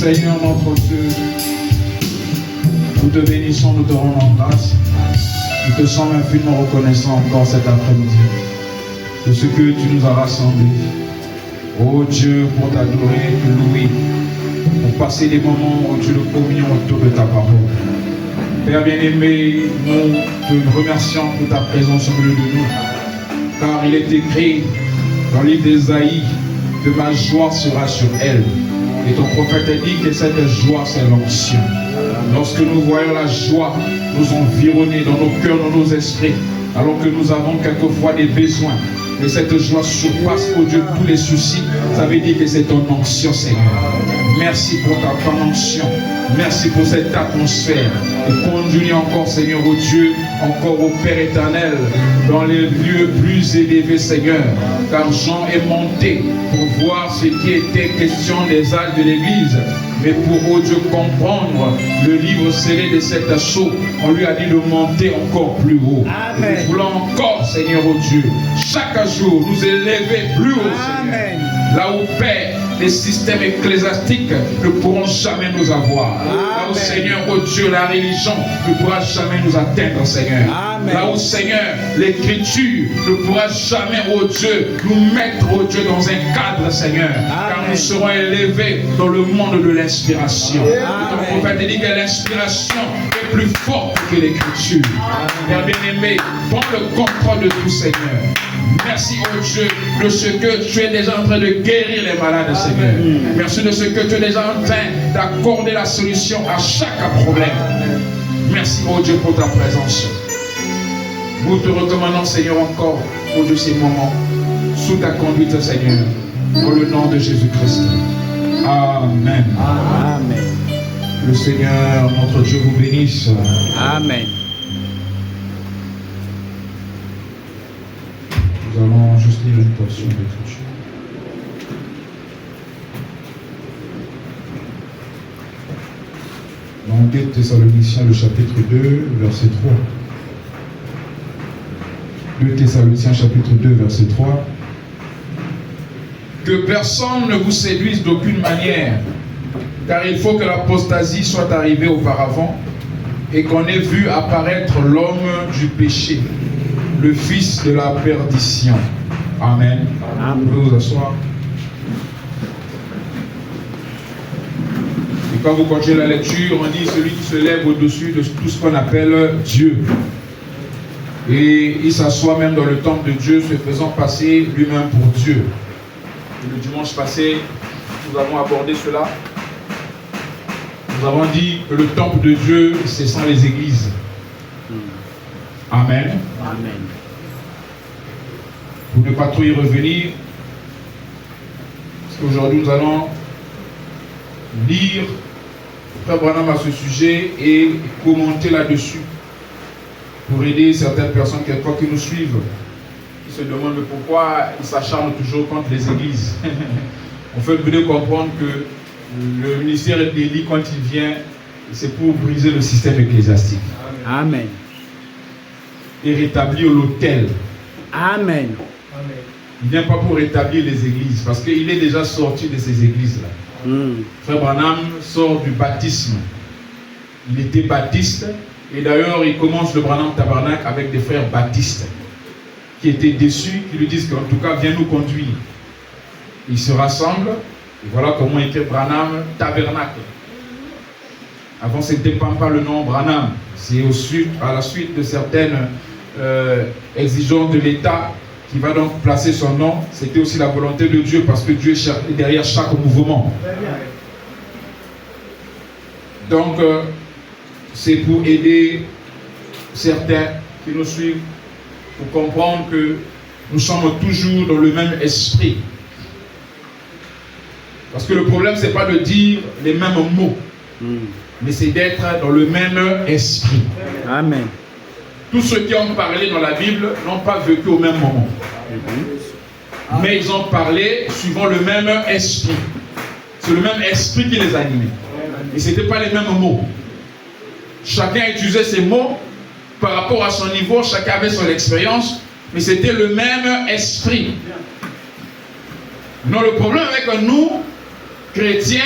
Seigneur notre Dieu, nous te bénissons, nous te rendons grâce. Nous te sommes infiniment reconnaissants encore cet après-midi de ce que tu nous as rassemblés. Oh Dieu, pour t'adorer, te louer, pour passer des moments, oh Dieu, de communion autour de ta parole. Père bien-aimé, nous te remercions pour ta présence au milieu de nous, car il est écrit dans le livre d'Ésaïe que ma joie sera sur elle. Et ton prophète a dit que cette joie, c'est l'onction. Lorsque nous voyons la joie nous environner dans nos cœurs, dans nos esprits, alors que nous avons quelquefois des besoins, mais cette joie surpasse, oh Dieu, tous les soucis, ça veut dire que c'est ton onction, Seigneur. Merci pour ton onction. Merci pour cette atmosphère. Et conduis encore, Seigneur, oh Dieu, encore au Père éternel, dans les lieux plus élevés, Seigneur. Car Jean est monté pour voir ce qui était question des âges de l'Église. Mais pour, oh Dieu, comprendre le livre scellé de cet assaut, on lui a dit de monter encore plus haut. Amen. Nous voulons encore, Seigneur, oh Dieu, chaque jour nous élever plus haut, Seigneur. Là où, Père, les systèmes ecclésiastiques ne pourront jamais nous avoir. Amen. Là où, Seigneur, oh Dieu, la religion ne pourra jamais nous atteindre, Seigneur. Amen. Là où, Seigneur, l'écriture ne pourra jamais, oh Dieu, nous mettre, oh Dieu, dans un cadre, Seigneur. Amen. Car nous serons élevés dans le monde de l'inspiration. Ton prophète dit que l'inspiration est plus forte que l'écriture. Père bien-aimé, prends le contrôle de tout, Seigneur. Merci, oh Dieu, de ce que tu es déjà en train de guérir les malades, Seigneur. Merci de ce que tu es déjà en train d'accorder la solution à chaque problème. Merci, oh Dieu, pour ta présence. Nous te recommandons, Seigneur, encore au de ces moments, sous ta conduite, Seigneur, dans le nom de Jésus-Christ. Amen. Amen. Le Seigneur, notre Dieu, vous bénisse. Amen. Nous allons juste lire une portion d'écriture. Dans 2 Thessaloniciens, le chapitre 2, verset 3. 2 Thessaloniciens, chapitre 2, verset 3. Que personne ne vous séduise d'aucune manière, car il faut que l'apostasie soit arrivée auparavant et qu'on ait vu apparaître l'homme du péché, le fils de la perdition. Amen. Amen. Vous pouvez vous asseoir. Et quand vous continuez la lecture, on dit celui qui se lève au-dessus de tout ce qu'on appelle Dieu. Et il s'assoit même dans le temple de Dieu, se faisant passer lui-même pour Dieu. Et le dimanche passé, nous avons abordé cela. Nous avons dit que le temple de Dieu, ce sont les églises. Amen. Amen. Pour ne pas trop y revenir, parce qu'aujourd'hui nous allons lire Frère Branham à ce sujet et commenter là-dessus pour aider certaines personnes quelquefois qui nous suivent, qui se demandent pourquoi ils s'acharnent toujours contre les églises. En fait, vous devez comprendre que le ministère d'Élie, quand il vient, c'est pour briser le système ecclésiastique. Amen. Et rétablir l'autel. Amen. Il ne vient pas pour rétablir les églises, parce qu'il est déjà sorti de ces églises-là. Frère Branham sort du baptisme. Il était baptiste, et d'ailleurs il commence le Branham Tabernacle avec des frères baptistes qui étaient déçus, qui lui disent qu'en tout cas, viens nous conduire. Ils se rassemblent, et voilà comment était Branham Tabernacle. Avant, ce n'était pas le nom Branham. C'est à la suite de certaines exigences de l'État qui va donc placer son nom. C'était aussi la volonté de Dieu, parce que Dieu est derrière chaque mouvement. Donc, c'est pour aider certains qui nous suivent pour comprendre que nous sommes toujours dans le même esprit. Parce que le problème, ce n'est pas de dire les mêmes mots, mais c'est d'être dans le même esprit. Amen. Tous ceux qui ont parlé dans la Bible n'ont pas vécu au même moment. Mais ils ont parlé suivant le même esprit. C'est le même esprit qui les animait. Et ce n'étaient pas les mêmes mots. Chacun utilisait ses mots par rapport à son niveau, chacun avait son expérience, mais c'était le même esprit. Non, le problème avec nous, chrétiens,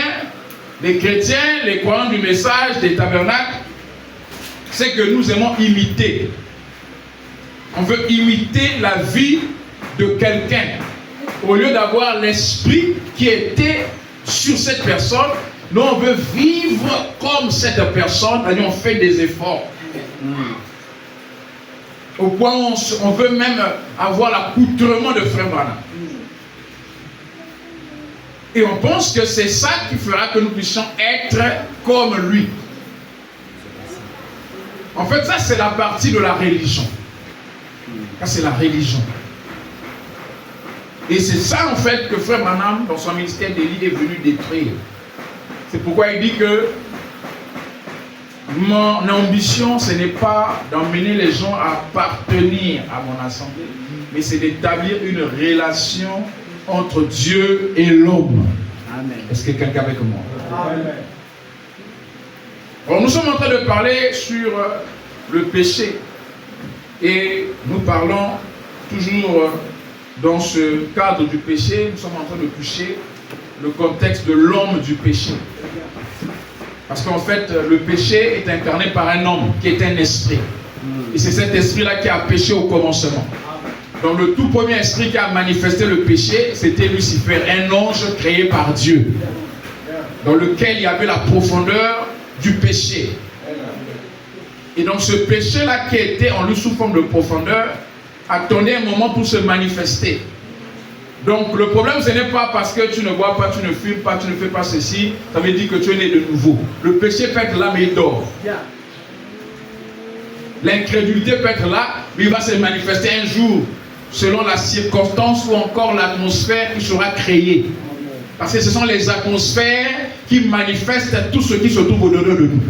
les chrétiens, les croyants du message des tabernacles, c'est que nous aimons imiter. On veut imiter la vie de quelqu'un. Au lieu d'avoir l'esprit qui était sur cette personne, nous on veut vivre comme cette personne, c'est-à-dire on fait des efforts. Au point où on veut même avoir l'accoutrement de Frère Branham. Et on pense que c'est ça qui fera que nous puissions être comme lui. En fait, ça c'est la partie de la religion. Ça c'est la religion. Et c'est ça en fait que Frère Branham, dans son ministère d'Élie, est venu détruire. C'est pourquoi il dit que mon ambition, ce n'est pas d'emmener les gens à appartenir à mon assemblée, mais c'est d'établir une relation entre Dieu et l'homme. Est-ce que quelqu'un est avec moi? Amen. Alors, nous sommes en train de parler sur le péché. Et nous parlons toujours dans ce cadre du péché, nous sommes en train de toucher le contexte de l'homme du péché. Parce qu'en fait, le péché est incarné par un homme qui est un esprit. Et c'est cet esprit-là qui a péché au commencement. Donc le tout premier esprit qui a manifesté le péché, c'était Lucifer, un ange créé par Dieu, dans lequel il y avait la profondeur du péché. Et donc ce péché-là qui était en lui sous forme de profondeur, attendait un moment pour se manifester. Donc le problème, ce n'est pas parce que tu ne bois pas, tu ne fumes pas, tu ne fais pas ceci, ça veut dire que tu es né de nouveau. Le péché peut être là, mais il dort. L'incrédulité peut être là, mais il va se manifester un jour, selon la circonstance ou encore l'atmosphère qui sera créée. Parce que ce sont les atmosphères qui manifestent tout ce qui se trouve au-dedans de nous.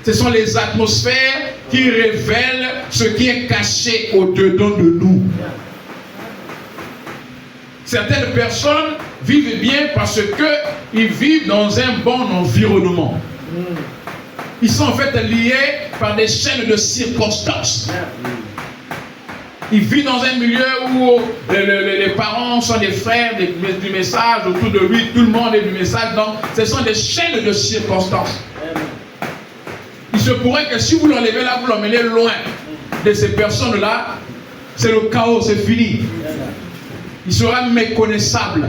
Ce sont les atmosphères qui révèlent ce qui est caché au-dedans de nous. Certaines personnes vivent bien parce qu'ils vivent dans un bon environnement. Ils sont en fait liés par des chaînes de circonstances. Ils vivent dans un milieu où les parents sont des frères du message, autour de lui, tout le monde est du message. Donc, ce sont des chaînes de circonstances. Il se pourrait que si vous l'enlevez là, vous l'emmenez loin de ces personnes-là, c'est le chaos, c'est fini. Il sera méconnaissable.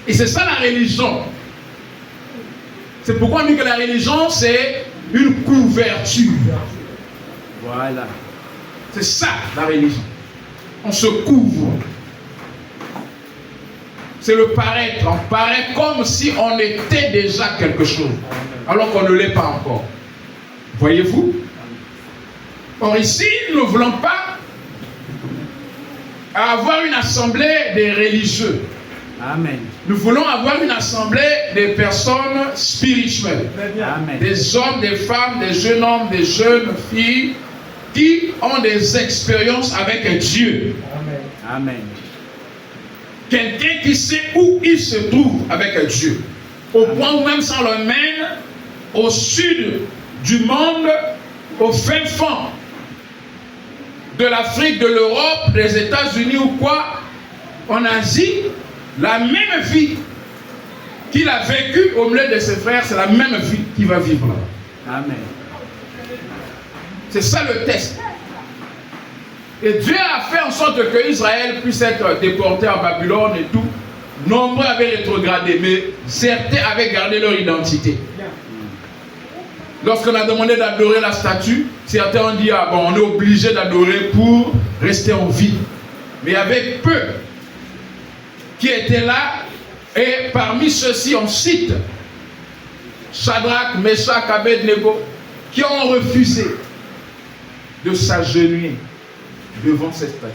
Et c'est ça la religion. C'est pourquoi on dit que la religion, c'est une couverture. Voilà. C'est ça la religion. On se couvre. C'est le paraître. On paraît comme si on était déjà quelque chose, alors qu'on ne l'est pas encore. Voyez-vous? Or ici, nous ne voulons pas avoir une assemblée des religieux. Amen. Nous voulons avoir une assemblée des personnes spirituelles. Amen. Des hommes, des femmes, des jeunes hommes, des jeunes filles qui ont des expériences avec Dieu. Amen. Quelqu'un qui sait où il se trouve avec Dieu. Au point où même ça l'emmène au sud du monde, au fin fond de l'Afrique, de l'Europe, des États-Unis ou quoi, en Asie, la même vie qu'il a vécue au milieu de ses frères, c'est la même vie qu'il va vivre là. Amen. C'est ça le test. Et Dieu a fait en sorte que Israël puisse être déporté à Babylone et tout. Nombreux avaient rétrogradé, mais certains avaient gardé leur identité. Lorsqu'on a demandé d'adorer la statue, certains ont dit, ah bon, on est obligé d'adorer pour rester en vie. Mais il y avait peu qui étaient là, et parmi ceux-ci, on cite Shadrach, Meshach, Abednego, qui ont refusé de s'agenouiller devant cette statue.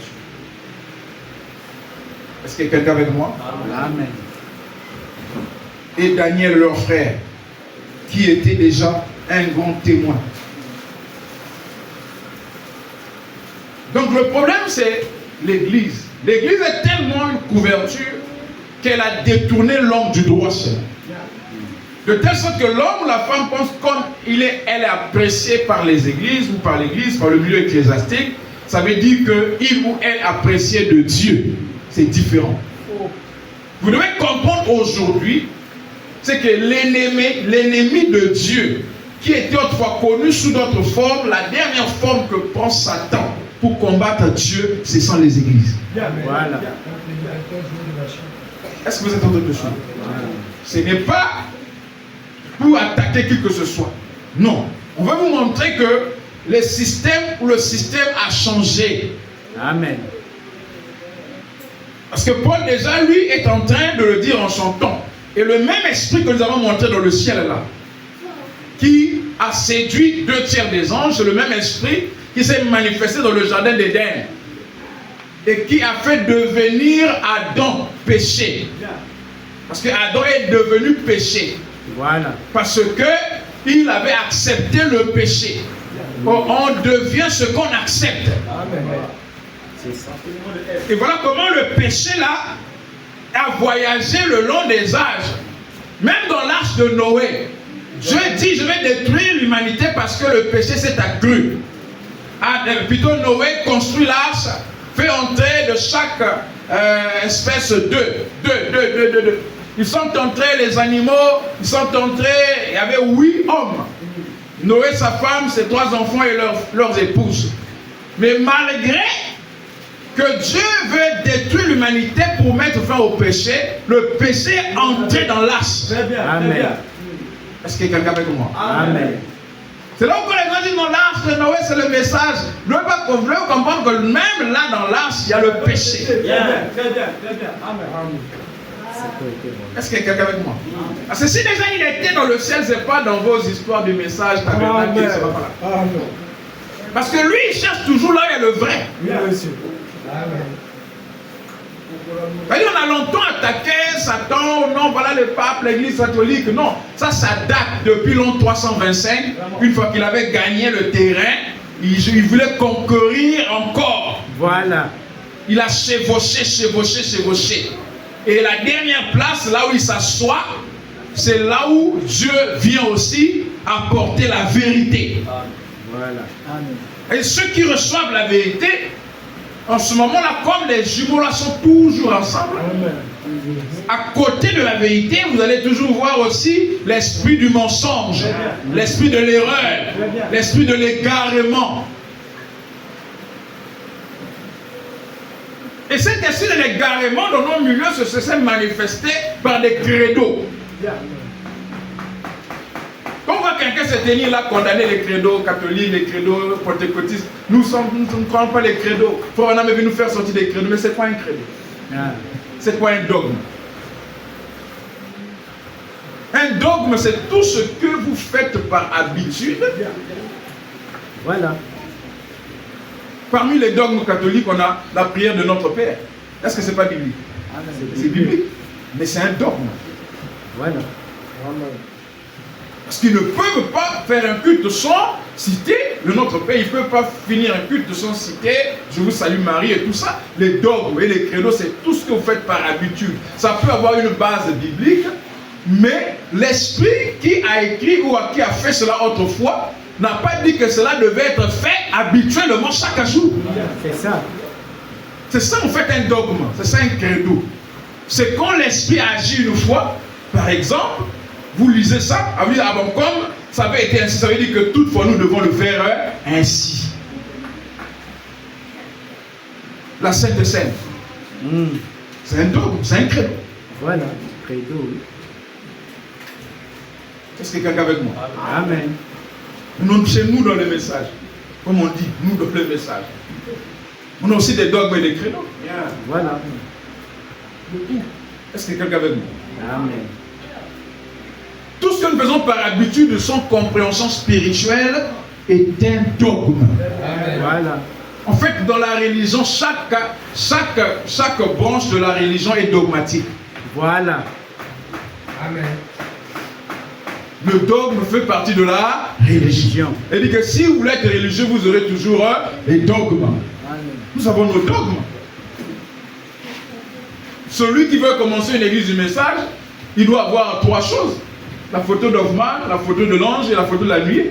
Est-ce qu'il y a quelqu'un avec moi? Amen. Et Daniel, leur frère, qui était déjà un grand témoin. Donc le problème, c'est l'Église. L'Église est tellement une couverture qu'elle a détourné l'homme du droit chemin. De telle sorte que l'homme ou la femme pense comme elle est appréciée par les églises ou par l'Église, par le milieu ecclésiastique, ça veut dire qu'il ou elle est apprécié de Dieu. C'est différent. Vous devez comprendre aujourd'hui c'est que l'ennemi de Dieu, qui était autrefois connu sous d'autres formes, la dernière forme que prend Satan pour combattre Dieu, ce sont les églises. Voilà. Est-ce que vous êtes en train de suivre? Ce n'est pas pour attaquer qui que ce soit. Non. On va vous montrer que le système a changé. Amen. Parce que Paul déjà, lui, est en train de le dire en chantant. Et le même esprit que nous avons montré dans le ciel là, qui a séduit 2/3 des anges, c'est le même esprit qui s'est manifesté dans le jardin d'Éden et qui a fait devenir Adam péché. Parce que Adam est devenu péché. Voilà. Parce que il avait accepté le péché. On devient ce qu'on accepte. C'est ça. Et voilà comment le péché là a voyagé le long des âges. Même dans l'arche de Noé, Dieu dit: je vais détruire l'humanité parce que le péché s'est accru. Plutôt Noé construit l'arche, fait entrer de chaque espèce deux. Ils sont entrés, les animaux, ils sont entrés, il y avait 8 hommes. Noé, sa femme, ses 3 enfants et leurs épouses. Mais malgré que Dieu veut détruire l'humanité pour mettre fin au péché, le péché est entré dans l'arche. Amen. Est-ce que quelqu'un avec moi? Amen. C'est là où les gens disent: non, l'arche de Noé, c'est le message. Vous devez comprendre que même là dans l'arche, il y a le péché. Très bien. Amen. Est-ce qu'il y a quelqu'un avec moi? Parce que si déjà il était dans le ciel, ce n'est pas dans vos histoires du message tabernacle qu'il sera pas là. Parce que lui, il cherche toujours là où il y a le vrai. On a longtemps attaqué Satan, non, voilà le pape, l'église catholique. Non, ça date depuis l'an 325. Une fois qu'il avait gagné le terrain, il voulait conquérir encore. Voilà. Il a chevauché. Et la dernière place, là où il s'assoit, c'est là où Dieu vient aussi apporter la vérité. Voilà. Et ceux qui reçoivent la vérité, en ce moment-là, comme les jumeaux là sont toujours ensemble, à côté de la vérité, vous allez toujours voir aussi l'esprit du mensonge, l'esprit de l'erreur, l'esprit de l'égarement. Et cet esprit de l'égarement dans nos milieux se s'est manifesté par des credos. Quand on voit quelqu'un se tenir là, condamner les credos catholiques, les credos pentecôtistes, nous ne croyons pas les credos. Frère, on a vu nous faire sortir des credos, mais c'est quoi un credo? C'est quoi un dogme? Un dogme, c'est tout ce que vous faites par habitude. Voilà. Parmi les dogmes catholiques, on a la prière de notre Père. Est-ce que ce n'est pas biblique? C'est biblique, mais c'est un dogme. Voilà. Parce qu'ils ne peuvent pas faire un culte sans citer le Notre Père. Ils ne peuvent pas finir un culte sans citer Je vous salue Marie et tout ça. Les dogmes et les credos, c'est tout ce que vous faites par habitude. Ça peut avoir une base biblique, mais l'esprit qui a écrit ou qui a fait cela autrefois n'a pas dit que cela devait être fait habituellement chaque jour. C'est ça. C'est ça en fait un dogme, c'est ça un credo. C'est quand l'esprit agit une fois, par exemple, vous lisez ça, comme ça avait été ainsi, ça veut dire que toutefois nous devons le faire ainsi. La Sainte Seine, c'est un dogme, c'est un credo. Voilà, credo, oui. Est-ce que quelqu'un avec moi? Amen. C'est nous dans le message. Comme on dit, nous dans le message. On a aussi des dogmes et des credos. Voilà. Est-ce que quelqu'un avec moi? Amen. Tout ce que nous faisons par habitude sans compréhension spirituelle est un dogme. Voilà. En fait, dans la religion, chaque branche de la religion est dogmatique. Voilà. Amen. Le dogme fait partie de la religion. Il dit que si vous voulez être religieux, vous aurez toujours les dogmes. Nous avons nos dogmes. Celui qui veut commencer une église du message, il doit avoir 3 choses. La photo d'Hoffmann, la photo de l'ange et la photo de la nuit.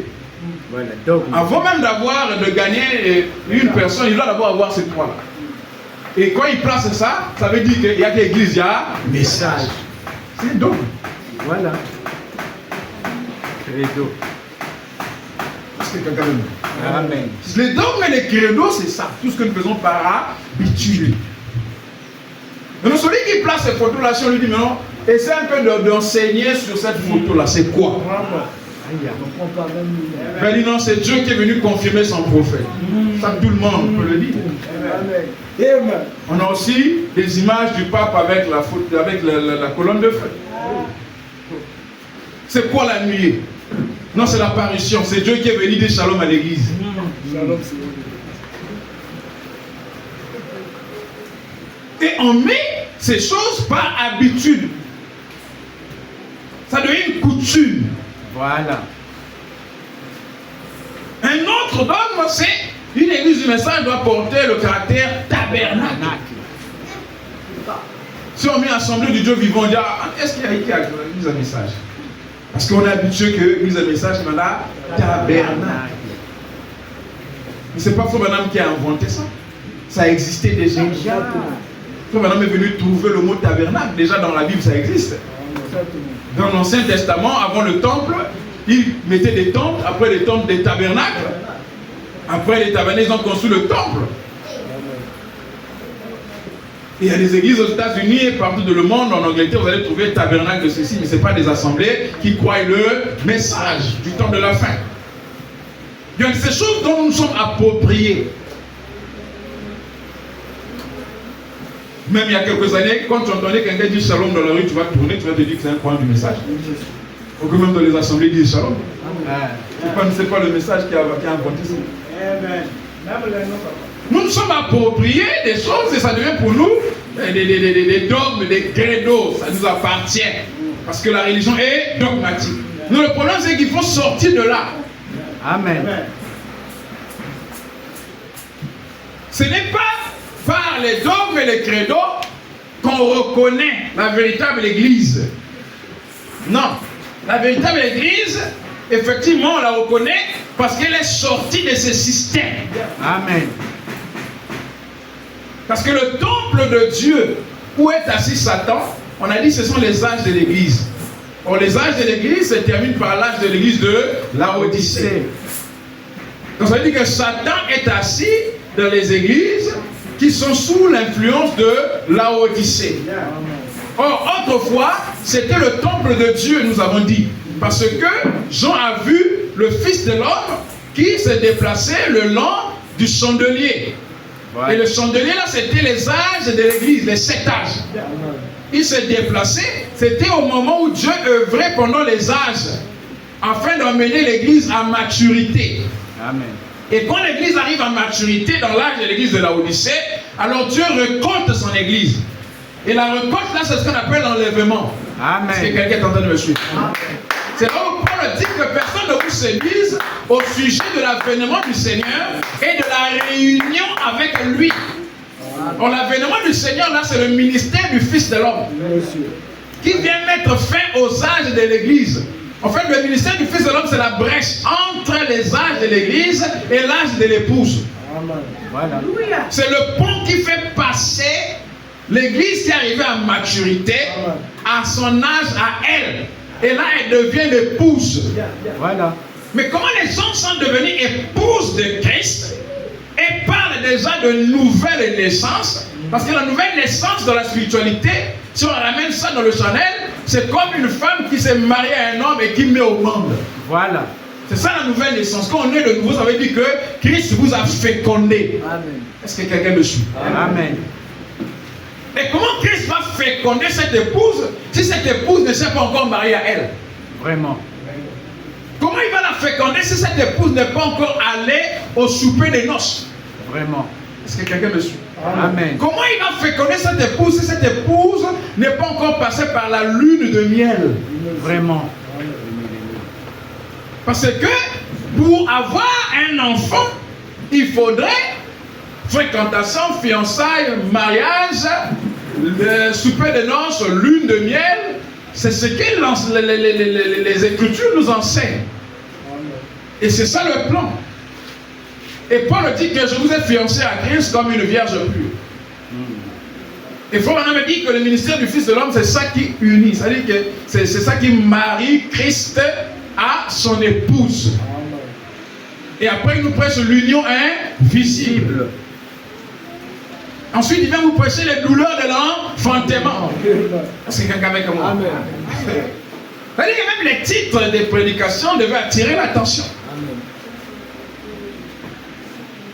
Voilà, dogme. Avant même de gagner une personne, il doit d'abord avoir ces 3-là. Et quand il place ça, ça veut dire qu'il y a que l'église, il y a message. C'est un dogme. Voilà. Credo. Est-ce que quelqu'un veut dire? Amen. Les dogmes et les credos, c'est ça. Tout ce que nous faisons par habitude. Maintenant, celui qui place ces photos-là, si on lui dit, mais non, essaie un peu d'enseigner sur cette photo-là. C'est quoi? Il va dire, non, c'est Dieu qui est venu confirmer son prophète. Ça, tout le monde peut le dire. On a aussi des images du pape avec la colonne de feu. C'est quoi la nuée? Non, c'est l'apparition. C'est Dieu qui est venu dire shalom à l'église. Et on met ces choses par habitude. Ça devient une coutume. Voilà. Un autre dogme, c'est une église du message doit porter le caractère tabernacle. Si on met assemblée du Dieu vivant, on dit, est-ce qu'il y a l'église à message? Parce qu'on est habitué que l'église à message, c'est la tabernacle. Mais c'est pas Frère Branham qui a inventé ça. Ça existait déjà. Frère Branham est venu trouver le mot tabernacle. Déjà dans la Bible, ça existe. Dans l'Ancien Testament, avant le temple, ils mettaient des tentes, après les tentes des tabernacles. Après les tabernacles, ils ont construit le temple. Et il y a des églises aux États-Unis et partout dans le monde, en Angleterre, vous allez trouver le tabernacle de ceci, mais ce n'est pas des assemblées qui croient le message du temps de la fin. Il y a ces choses dont nous sommes appropriés. Même il y a quelques années, quand tu entendais quelqu'un dire shalom dans la rue, tu vas tourner, tu vas te dire que c'est un point du message. Ou que même dans les assemblées, ils disent shalom. C'est pas le message qui a inventé ça. Nous nous sommes appropriés des choses et ça devient pour nous des dogmes, des credos. Ça nous appartient. Parce que la religion est dogmatique. Nous, le problème, c'est qu'il faut sortir de là. Amen. Ce n'est pas par les dogmes et les credos qu'on reconnaît la véritable Église. Non. La véritable Église, effectivement, on la reconnaît parce qu'elle est sortie de ce système. Amen. Parce que le temple de Dieu, où est assis Satan, on a dit que ce sont les âges de l'Église. Or, les âges de l'Église se terminent par l'âge de l'Église de Laodicée. Donc, ça veut dire que Satan est assis dans les églises qui sont sous l'influence de Laodicée. Or, autrefois, c'était le temple de Dieu, nous avons dit. Parce que Jean a vu le Fils de l'homme qui se déplaçait le long du chandelier. Ouais. Et le chandelier, là, c'était les âges de l'église, les 7 âges. Il se déplaçait, c'était au moment où Dieu œuvrait pendant les âges, afin d'emmener l'église à maturité. Amen. Et quand l'église arrive à maturité dans l'âge de l'église de Laodicée, alors Dieu récolte son église. Et la récolte, là, c'est ce qu'on appelle l'enlèvement. Amen. Est-ce que quelqu'un est en train de me suivre? C'est là où Paul dit que personne ne vous séduise au sujet de l'avènement du Seigneur et de la réunion avec lui. Alors, l'avènement du Seigneur, là, c'est le ministère du Fils de l'homme qui vient mettre fin aux âges de l'église. En fait, le ministère du Fils de l'homme, c'est la brèche entre les âges de l'église et l'âge de l'épouse. Voilà. C'est le pont qui fait passer l'église qui est arrivée à maturité à son âge à elle. Et là, elle devient l'épouse. Voilà. Mais comment les gens sont devenus épouses de Christ et parlent déjà de nouvelle naissance? Parce que la nouvelle naissance dans la spiritualité, si on ramène ça dans le Chanel, c'est comme une femme qui s'est mariée à un homme et qui met au monde. Voilà. C'est ça la nouvelle naissance. Quand on est de nouveau, ça veut dire que Christ vous a fécondé. Amen. Est-ce que quelqu'un me suit? Amen. Et comment Christ va féconder cette épouse si cette épouse ne s'est pas encore mariée à elle? Vraiment. Comment il va la féconder si cette épouse n'est pas encore allée au souper des noces? Vraiment. Est-ce que quelqu'un me suit? Amen. Comment il va féconder cette épouse si cette épouse n'est pas encore passée par la lune de miel? Vraiment. Parce que pour avoir un enfant, il faudrait fréquentation, fiançailles, mariage, le souper de noces, lune de miel. C'est ce que les Écritures nous enseignent. Et c'est ça le plan. Et Paul dit que je vous ai fiancé à Christ comme une vierge pure. Et Frère Branham me dit que le ministère du Fils de l'homme, c'est ça qui unit. C'est-à-dire que c'est ça qui marie Christ à son épouse. Et après, il nous prêche l'union invisible. Ensuite, il vient vous prêcher les douleurs de l'enfantement. C'est quelqu'un avec moi. Amen. C'est-à-dire que même les titres des prédications devaient attirer l'attention.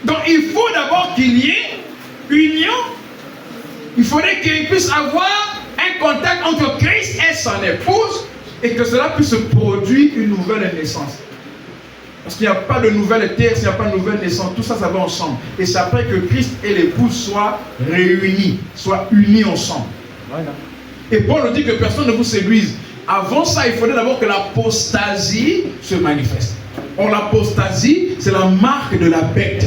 Donc, il faut d'abord qu'il y ait union. Il faudrait qu'il puisse avoir un contact entre Christ et son épouse et que cela puisse produire une nouvelle naissance. Parce qu'il n'y a pas de nouvelle terre, s'il n'y a pas de nouvelle naissance, tout ça, ça va ensemble. Et c'est après que Christ et l'épouse soient réunis, soient unis ensemble. Voilà. Et Paul nous dit que personne ne vous séduise. Avant ça, il faudrait d'abord que l'apostasie se manifeste. Or, l'apostasie, c'est la marque de la bête.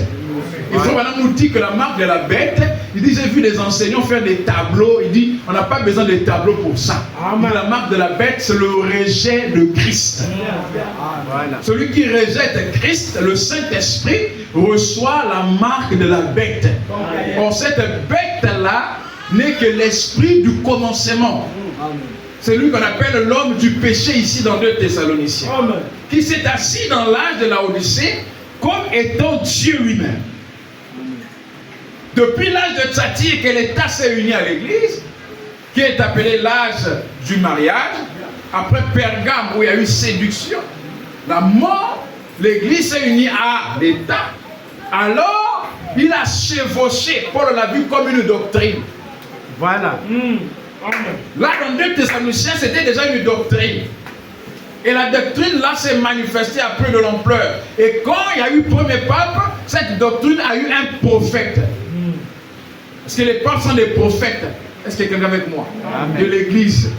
Et Frère Branham nous dit que la marque de la bête, il dit, j'ai vu des enseignants faire des tableaux. Il dit, on n'a pas besoin de tableaux pour ça. La marque de la bête, c'est le rejet de Christ. Voilà. Celui qui rejette Christ, le Saint-Esprit, reçoit la marque de la bête. Or, cette bête-là n'est que l'esprit du commencement. C'est lui qu'on appelle l'homme du péché ici dans 2 Thessaloniciens. Qui s'est assis dans l'âge de la Odyssée comme étant Dieu lui-même. Depuis l'âge de Tzatir que l'État s'est uni à l'Église, qui est appelé l'âge du mariage, après Pergame où il y a eu séduction, la mort, l'Église s'est unie à l'État. Alors, il a chevauché, Paul l'a vu comme une doctrine. Voilà. Là, dans 2 Thessaloniciens, c'était déjà une doctrine. Et la doctrine, là, s'est manifestée à peu de l'ampleur. Et quand il y a eu le premier pape, cette doctrine a eu un prophète. Parce que les papes sont des prophètes. Est-ce qu'il y a quelqu'un avec moi? Amen. De l'Église.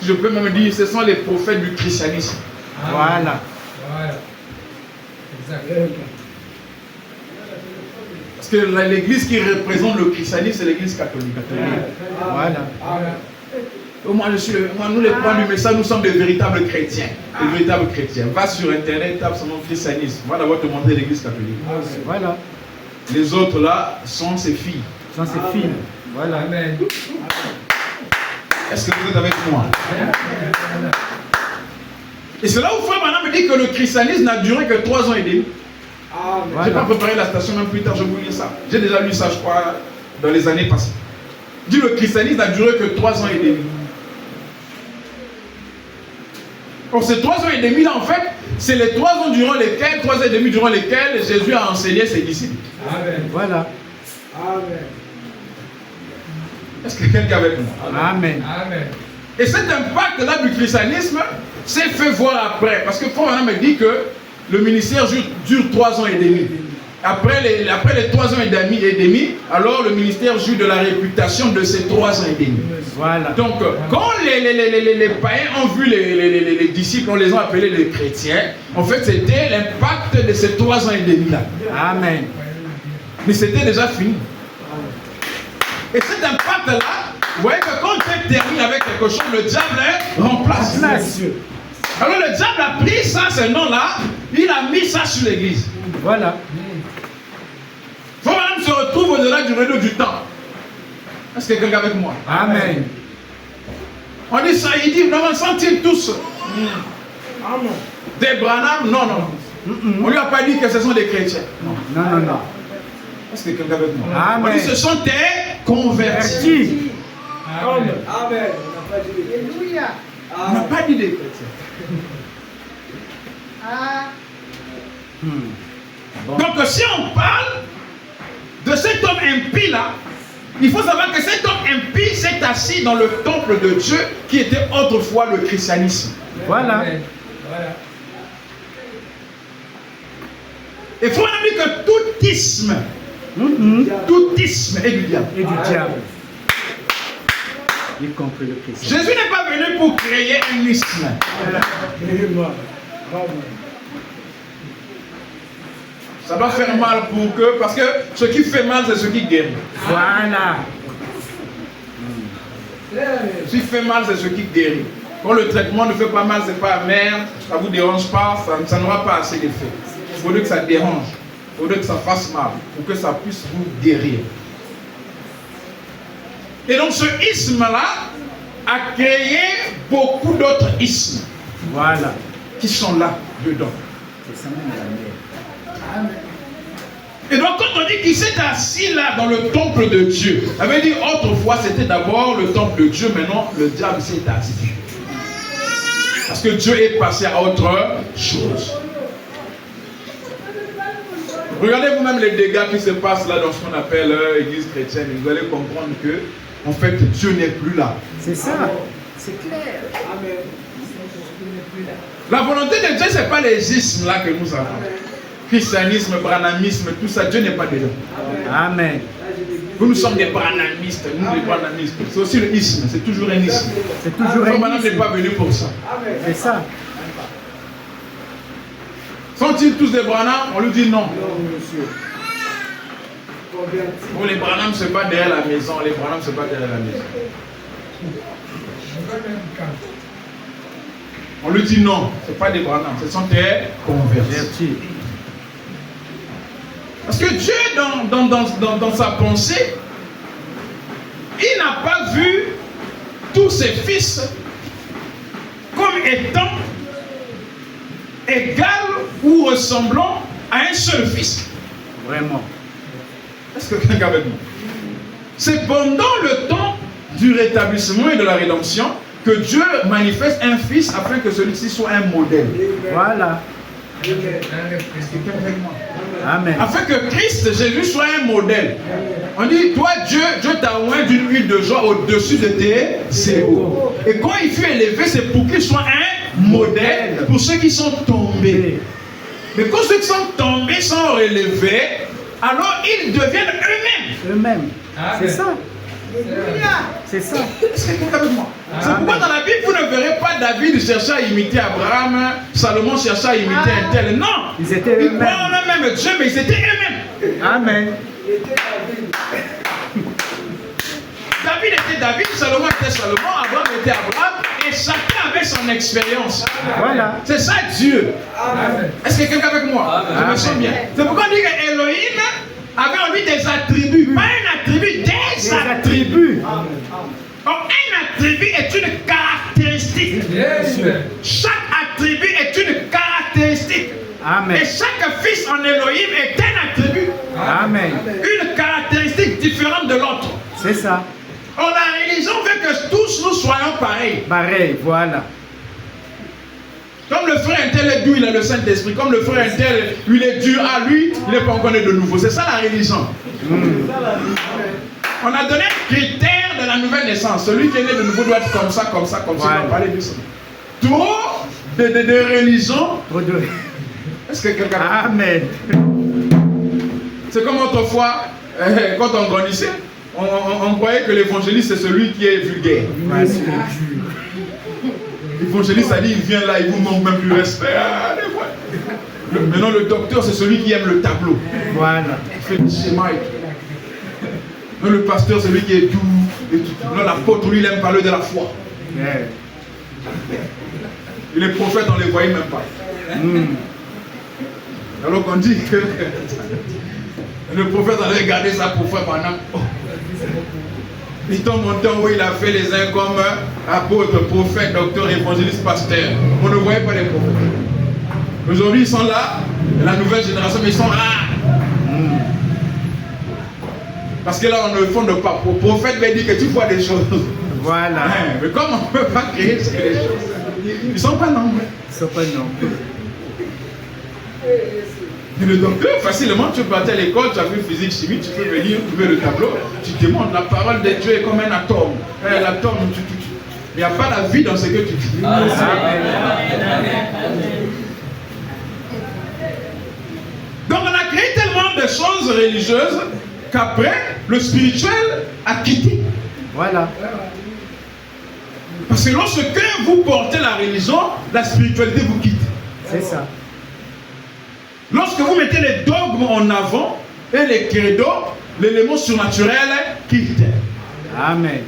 Si je peux même dire, ce sont les prophètes du christianisme. Voilà. Parce que l'Église qui représente le christianisme, c'est l'Église catholique. Voilà. Nous les points du message, nous sommes des véritables chrétiens. Des véritables chrétiens. Va sur internet, tape son nom christianisme. Va d'abord te montrer l'Église catholique. Voilà. Les autres là sont ses filles. Sont ses filles. Voilà. Amen. Est-ce que vous êtes avec moi? Et c'est là où Frère Branham me dit que le christianisme n'a duré que 3 ans et demi. Je n'ai pas préparé la station, même plus tard, je vous lis ça. J'ai déjà lu ça, je crois, dans les années passées. Il dit le christianisme n'a duré que 3 ans et demi. Or, ces 3 ans et demi là, en fait, c'est les 3 ans durant lesquels, 3 ans et demi durant lesquels Jésus a enseigné ses disciples. Amen. Voilà. Amen. Est-ce que quelqu'un avec moi? Amen. Amen. Et cet impact-là du christianisme s'est fait voir après. Parce que Frère Branham me dit que le ministère dure 3 ans et demi. Après les 3 ans et demi, alors le ministère joue de la réputation de ces 3 ans et demi. Voilà. Donc, quand les païens ont vu les disciples, on les a appelés les chrétiens, en fait, c'était l'impact de ces 3 ans et demi-là. Amen. Mais c'était déjà fini. Et cet impact-là, vous voyez que quand Dieu termine avec quelque chose, le diable remplace. Alors le diable a pris ça, ce nom-là, il a mis ça sur l'église. Voilà. Faut même se retrouve au-delà du rideau du temps. Est-ce que quelqu'un avec moi? Amen. On dit ça, il dit, non, sont-ils tous des Branham? Non, non. On lui a pas dit que ce sont des chrétiens. Non, non, non. Est-ce que quelqu'un avec moi? Amen. On dit ce sont des convertis. Amen. Amen. On n'a pas dit des chrétiens. Donc si on parle de cet homme impie là, il faut savoir que cet homme impie s'est assis dans le temple de Dieu qui était autrefois le christianisme. Voilà. Amen. Voilà. Et il faut dire que tout isme est du diable. Et du diable. Y compris le Christ. Jésus n'est pas venu pour créer un isme. Ça doit faire mal pour que, parce que ce qui fait mal, c'est ce qui guérit. Voilà. Ce qui fait mal, c'est ce qui guérit. Quand le traitement ne fait pas mal, c'est pas amer, ça ne vous dérange pas, ça n'aura pas assez d'effet. Il faudrait que ça dérange, il faudrait que ça fasse mal, pour que ça puisse vous guérir. Et donc ce isme-là a créé beaucoup d'autres ismes Voilà. qui sont là dedans. C'est ça même la mère. Et donc quand on dit qu'il s'est assis là dans le temple de Dieu, ça veut dire autrefois c'était d'abord le temple de Dieu, maintenant le diable s'est assis. Parce que Dieu est passé à autre chose. Regardez vous-même les dégâts qui se passent là dans ce qu'on appelle l'église chrétienne. Vous allez comprendre que, en fait, Dieu n'est plus là. C'est ça. C'est clair. La volonté de Dieu, ce n'est pas les ismes là que nous avons. Christianisme, branhamisme, tout ça, Dieu n'est pas dedans. Amen. Nous sommes des branhamistes, nous les branhamistes. C'est aussi le isme, c'est toujours un isme. C'est toujours un Madame n'est isme. pas venu pour ça. C'est ça. Sont-ils tous des branhams? On lui dit non. Non, monsieur. Converti. Bon, les branhams, ce n'est pas derrière la maison. Les branhams, ce n'est pas derrière la maison. On lui dit non, ce n'est pas des branhams, ce sont des convertis. Vertu. Parce que Dieu, dans sa pensée, il n'a pas vu tous ses fils comme étant égaux ou ressemblant à un seul fils. Vraiment. Est-ce que quelqu'un avec moi? C'est pendant le temps du rétablissement et de la rédemption que Dieu manifeste un fils afin que celui-ci soit un modèle. Voilà. Est-ce que quelqu'un avec moi? Amen. Afin que Christ Jésus soit un modèle. On dit, toi Dieu t'a oint d'une huile de joie au-dessus de tes égaux. Et quand il fut élevé, c'est pour qu'il soit un modèle pour ceux qui sont tombés. Mais quand ceux qui sont tombés sont relevés, alors ils deviennent eux-mêmes. Eux-mêmes. C'est ça. C'est ça. Est-ce que quelqu'un avec moi? C'est pourquoi dans la Bible, vous ne verrez pas David chercher à imiter Abraham, Salomon chercher à imiter un tel. Non. Ils étaient Ils eux-mêmes. croient en eux-mêmes Dieu, mais ils étaient eux-mêmes. Amen. David était David, Salomon était Salomon, Abraham était Abraham, et chacun avait son expérience. Voilà. C'est ça Dieu. Amen. Est-ce que quelqu'un avec moi? Je me sens bien. C'est pourquoi on dit que Elohim avait en lui des attributs, pas un attribut, des attributs. Or, un attribut est une caractéristique. Amen. Chaque attribut est une caractéristique. Amen. Et chaque fils en Elohim est un attribut. Amen. Une caractéristique différente de l'autre. C'est ça. Or, la religion veut que tous nous soyons pareils. Pareil, voilà. Comme le frère Intel est doux, il a le Saint-Esprit. Comme le frère Intel, lui, il est dur à lui, il n'est pas encore né de nouveau. C'est ça la religion. On a donné un critère de la nouvelle naissance. Celui qui est né de nouveau doit être comme ça, comme ça, comme ça. On va parler de ça. Trop de religion. Trop de... Est-ce que quelqu'un... Amen. C'est comme autrefois, quand on grandissait, on croyait que l'évangéliste c'est celui qui est vulgaire. Ouais, c'est dur. L'évangéliste a dit, il vient là, il vous manque même du respect. Maintenant le docteur c'est celui qui aime le tableau. Voilà. Il fait des schémas et tout. Non, le pasteur c'est celui qui est doux et tout. Non, l'apôtre lui il aime parler de la foi. Yeah. Et les prophètes on les voyait même pas. Alors qu'on dit que le prophète allait regarder sa prophète pendant. Ils tombe mon temps où il a fait les uns comme apôtre, prophète, docteur, évangéliste, pasteur. On ne voyait pas les prophètes. Aujourd'hui ils sont là, la nouvelle génération, mais ils sont rares. Parce que là on ne fonde pas. Le prophète m'a dit que tu vois des choses. Voilà. Mais comme on ne peut pas créer les choses, ils ne sont pas nombreux. Ils sont pas nombreux. Mais le docteur, facilement, tu partais à l'école, tu as vu physique, chimie, tu peux venir trouver le tableau, tu te demandes, la parole de Dieu est comme un atome. L'atome, il n'y a pas la vie dans ce que tu dis. Donc on a créé tellement de choses religieuses qu'après, le spirituel a quitté. Voilà. Parce que lorsque vous portez la religion, la spiritualité vous quitte. C'est ça. Lorsque vous mettez les dogmes en avant et les credos, l'élément surnaturel quitte. Amen.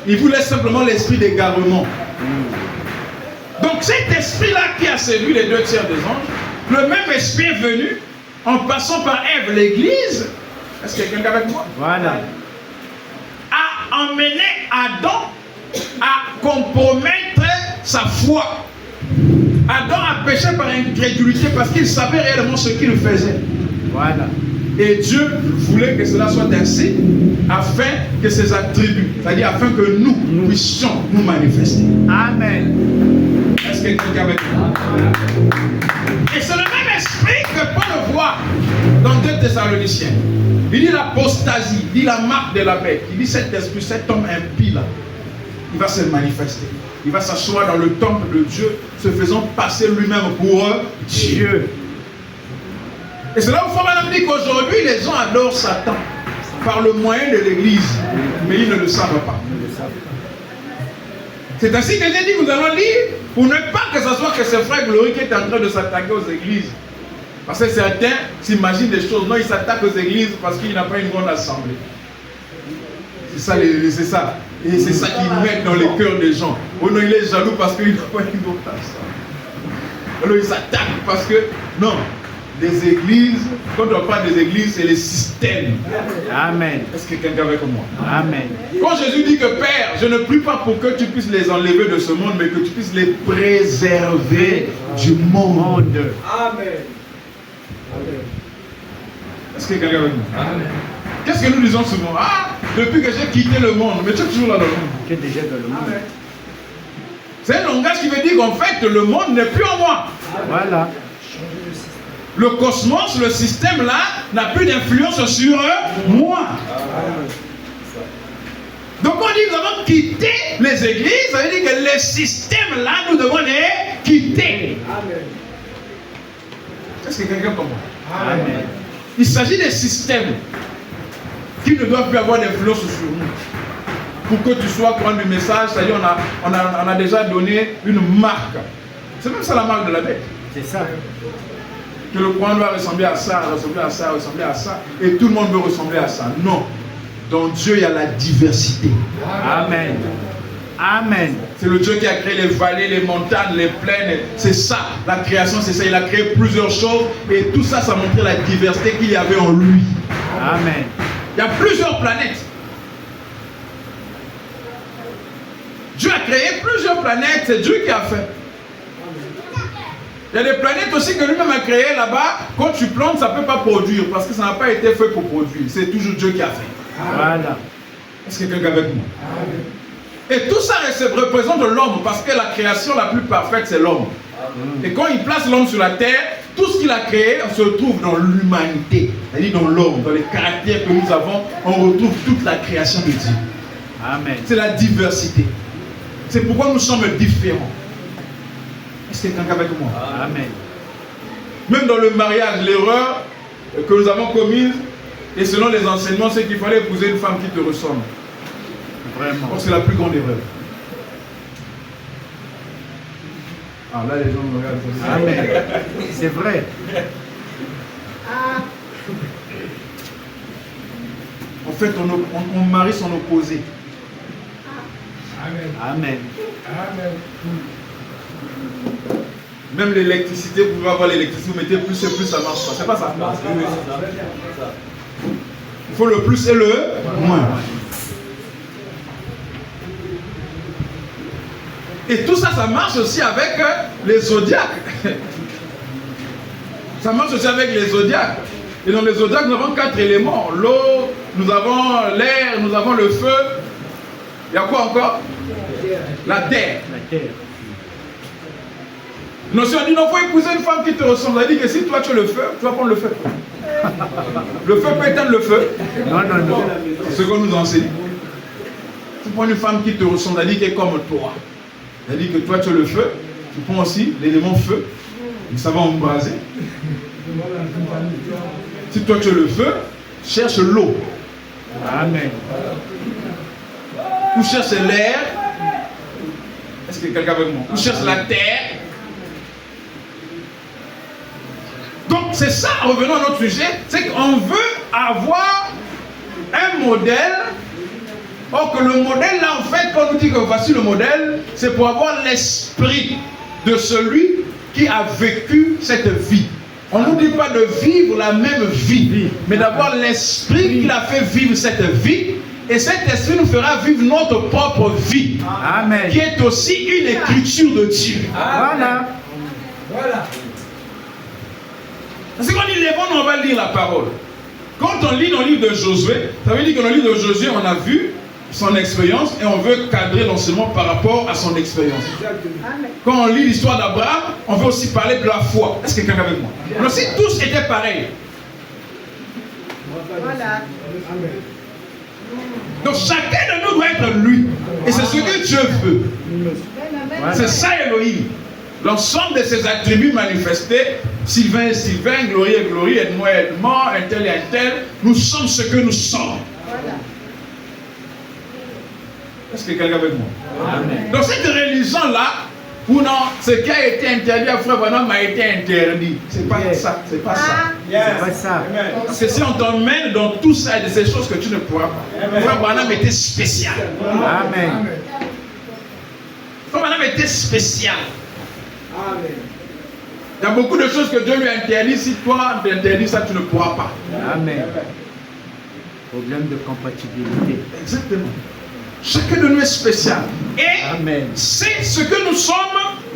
Il vous laisse simplement l'esprit d'égarement. Donc cet esprit-là qui a séduit les 2 tiers des anges, le même esprit est venu en passant par Ève, l'église. Est-ce qu'il y a quelqu'un avec moi? Voilà. A emmené Adam à compromettre sa foi. Adam a péché par incrédulité parce qu'il savait réellement ce qu'il faisait. Voilà. Et Dieu voulait que cela soit ainsi afin que ses attributs, c'est-à-dire afin que nous puissions nous manifester. Amen. Est-ce que quelqu'un avec moi? Et c'est le même esprit que Paul voit dans 2 Thessaloniciens. Il dit l'apostasie, il dit la marque de la bête. Il dit cet esprit, cet homme impie là, il va se manifester. Il va s'asseoir dans le temple de Dieu, se faisant passer lui-même pour Dieu. Et c'est là où Frère dit qu'aujourd'hui les gens adorent Satan par le moyen de l'église, mais ils ne le savent pas. C'est ainsi que j'ai dit, nous allons lire, pour ne pas que ce soit que ce frère Glory qui est en train de s'attaquer aux églises. Parce que certains s'imaginent des choses. Non, ils s'attaquent aux églises parce qu'il n'a pas une grande assemblée. C'est ça, c'est ça. Et c'est ça qu'ils mettent dans les cœurs des gens. Oh non, il est jaloux parce qu'il n'a pas une grande assemblée. Alors ils s'attaquent parce que, non. Des églises, quand on parle des églises, c'est les systèmes. Amen. Est-ce que quelqu'un avec moi? Amen. Quand Jésus dit que Père, je ne prie pas pour que tu puisses les enlever de ce monde, mais que tu puisses les préserver du monde. Amen. Est-ce que quelqu'un avec moi? Amen. Qu'est-ce que nous disons souvent? Ah, depuis que j'ai quitté le monde, mais tu es toujours là dans le monde. Tu es déjà dans le monde. C'est un langage qui veut dire qu'en fait, le monde n'est plus en moi. Voilà. Le cosmos, le système là, n'a plus d'influence sur moi. Donc on dit que nous avons quitté les églises, ça veut dire que les systèmes là, nous devons les quitter. Amen. Est-ce que quelqu'un comprend? Amen. Il s'agit des systèmes qui ne doivent plus avoir d'influence sur nous. Pour que tu sois courant du message, c'est-à-dire on a déjà donné une marque. C'est même ça la marque de la bête. C'est ça. Que le courant doit ressembler à ça, ressembler à ça, ressembler à ça. Et tout le monde veut ressembler à ça. Non. Dans Dieu, il y a la diversité. Amen. Amen. C'est le Dieu qui a créé les vallées, les montagnes, les plaines. C'est ça. La création, c'est ça. Il a créé plusieurs choses. Et tout ça, ça montrait la diversité qu'il y avait en lui. Amen. Il y a plusieurs planètes. Dieu a créé plusieurs planètes. C'est Dieu qui a fait. Il y a des planètes aussi que lui-même a créées là-bas. Quand tu plantes, ça ne peut pas produire parce que ça n'a pas été fait pour produire. C'est toujours Dieu qui a fait. Voilà. Est-ce que quelqu'un avec moi? Et tout ça représente l'homme parce que la création la plus parfaite, c'est l'homme. Et quand il place l'homme sur la terre, tout ce qu'il a créé, on se retrouve dans l'humanité. C'est-à-dire dans l'homme, dans les caractères que nous avons, on retrouve toute la création de Dieu. Amen. C'est la diversité. C'est pourquoi nous sommes différents. Est-ce que quelqu'un avec moi? Amen. Même dans le mariage, l'erreur que nous avons commise, et selon les enseignements, c'est qu'il fallait épouser une femme qui te ressemble. Vraiment. C'est la plus grande erreur. Ah là, les gens me regardent. Amen. C'est vrai. En fait, on marie son opposé. Amen. Amen. Amen. Même l'électricité, vous pouvez avoir l'électricité, vous mettez plus et plus, ça marche pas. C'est pas ça. Il faut le plus et le moins. Et tout ça, ça marche aussi avec les zodiaques. Ça marche aussi avec les zodiaques. Et dans les zodiaques, nous avons 4 éléments. L'eau, nous avons l'air, nous avons le feu. Il y a quoi encore? La terre. La terre. Non, si on dit non, il faut épouser une femme qui te ressemble. Ça dit que si toi tu as le feu, tu vas prendre le feu. Le feu peut éteindre le feu. Non, non, non. C'est ce qu'on nous enseigne. Tu prends une femme qui te ressemble, elle dit qu'elle est comme toi. Elle dit que toi tu as le feu, tu prends aussi l'élément feu, et ça va embraser. Si toi tu as le feu, cherche l'eau. Amen. Ou cherche l'air. Est-ce que quelqu'un avec moi? Ou cherche la terre. Donc c'est ça, revenons à notre sujet, c'est qu'on veut avoir un modèle. Or que le modèle là en fait, quand on nous dit que voici le modèle, c'est pour avoir l'esprit de celui qui a vécu cette vie. On ne nous dit pas de vivre la même vie, mais d'avoir l'esprit qui a fait vivre cette vie Et cet esprit nous fera vivre notre propre vie. Amen. Qui est aussi une écriture de Dieu. Voilà. Voilà. Parce qu'on dit, lèvons-nous, on va lire la parole. Quand on lit dans le livre de Josué, ça veut dire que dans le livre de Josué, on a vu son expérience et on veut cadrer l'enseignement par rapport à son expérience. Quand on lit l'histoire d'Abraham, on veut aussi parler de la foi. Est-ce que quelqu'un est avec moi? Alors si tous étaient pareils. Voilà. Donc chacun de nous doit être lui. Et c'est ce que Dieu veut. Voilà. C'est ça Elohim. L'ensemble de ses attributs manifestés, Sylvain est Sylvain, Glorie est Glorie, Edmond est Edmond, un tel et un tel, nous sommes ce que nous sommes. Voilà. Est-ce que quelqu'un est avec moi? Amen. Donc cette religion-là, ou non, ce qui a été interdit à Frère Branham a été interdit. C'est pas ça, c'est pas ça. C'est pas ça. Parce que si on t'emmène dans tout ça, il y a des choses que tu ne pourras pas. Frère Branham était spécial. Amen. Frère Branham était spécial. Amen. Il y a beaucoup de choses que Dieu lui a interdit. Si toi t'interdis ça, tu ne pourras pas. Amen. Problème de compatibilité. Exactement. Chacun de nous est spécial. Et Amen. c'est ce que nous sommes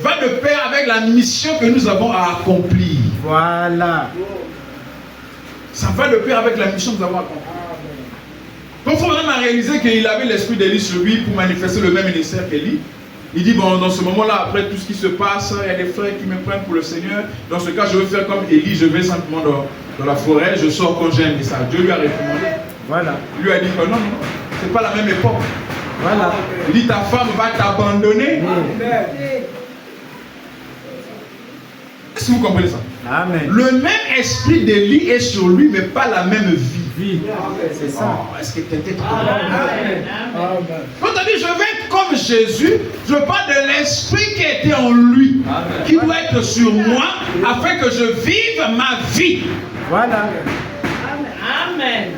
va de pair avec la mission que nous avons à accomplir. Voilà. Ça va de pair avec la mission que nous avons à accomplir. Quand Frère Branham a réalisé qu'il avait l'esprit d'Élie sur lui pour manifester le même ministère qu'Élie, il dit, bon, dans ce moment-là, après tout ce qui se passe, il y a des frères qui me prennent pour le Seigneur. Dans ce cas, je vais faire comme Élie, je vais simplement dans la forêt, je sors quand j'ai un message. Dieu lui a recommandé. Voilà. Il lui a dit que non, c'est pas la même époque. Voilà. Il dit, ta femme va t'abandonner. Est-ce que vous comprenez ça? Amen. Le même esprit d'Élie est sur lui, mais pas la même vie. Vie. C'est ça. Oh, est-ce que quelqu'un Amen. Quand on dit je vais être comme Jésus, je parle de l'esprit qui était en lui, qui doit être sur moi, afin que je vive ma vie. Voilà. Amen.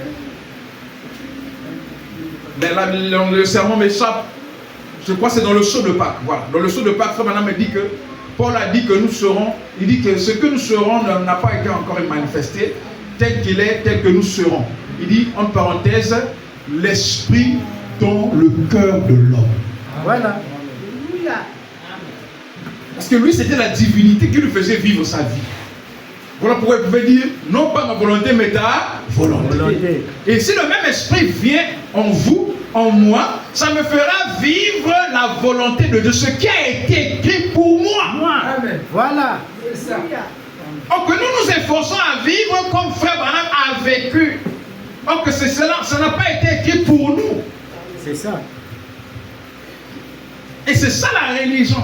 Mais là, le sermon m'échappe. Je crois que c'est dans le sceau de Pâques. Voilà. Dans le sceau de Pâques, Frère Branham me dit que Paul a dit que nous serons, il dit que ce que nous serons n'a pas été encore manifesté, tel qu'il est, tel que nous serons. Il dit, entre parenthèses, l'esprit dans le cœur de l'homme. Voilà. Alléluia. Parce que lui, c'était la divinité qui lui faisait vivre sa vie. Voilà pourquoi il pouvait dire, non pas ma volonté, mais ta volonté. Volonté. Et si le même esprit vient en vous, en moi, ça me fera vivre la volonté de Dieu, ce qui a été écrit pour moi. Amen. Voilà. C'est ça. Or que nous nous efforçons à vivre comme Frère Branham a vécu. Or que c'est cela, ça n'a pas été écrit pour nous. C'est ça. Et c'est ça la religion.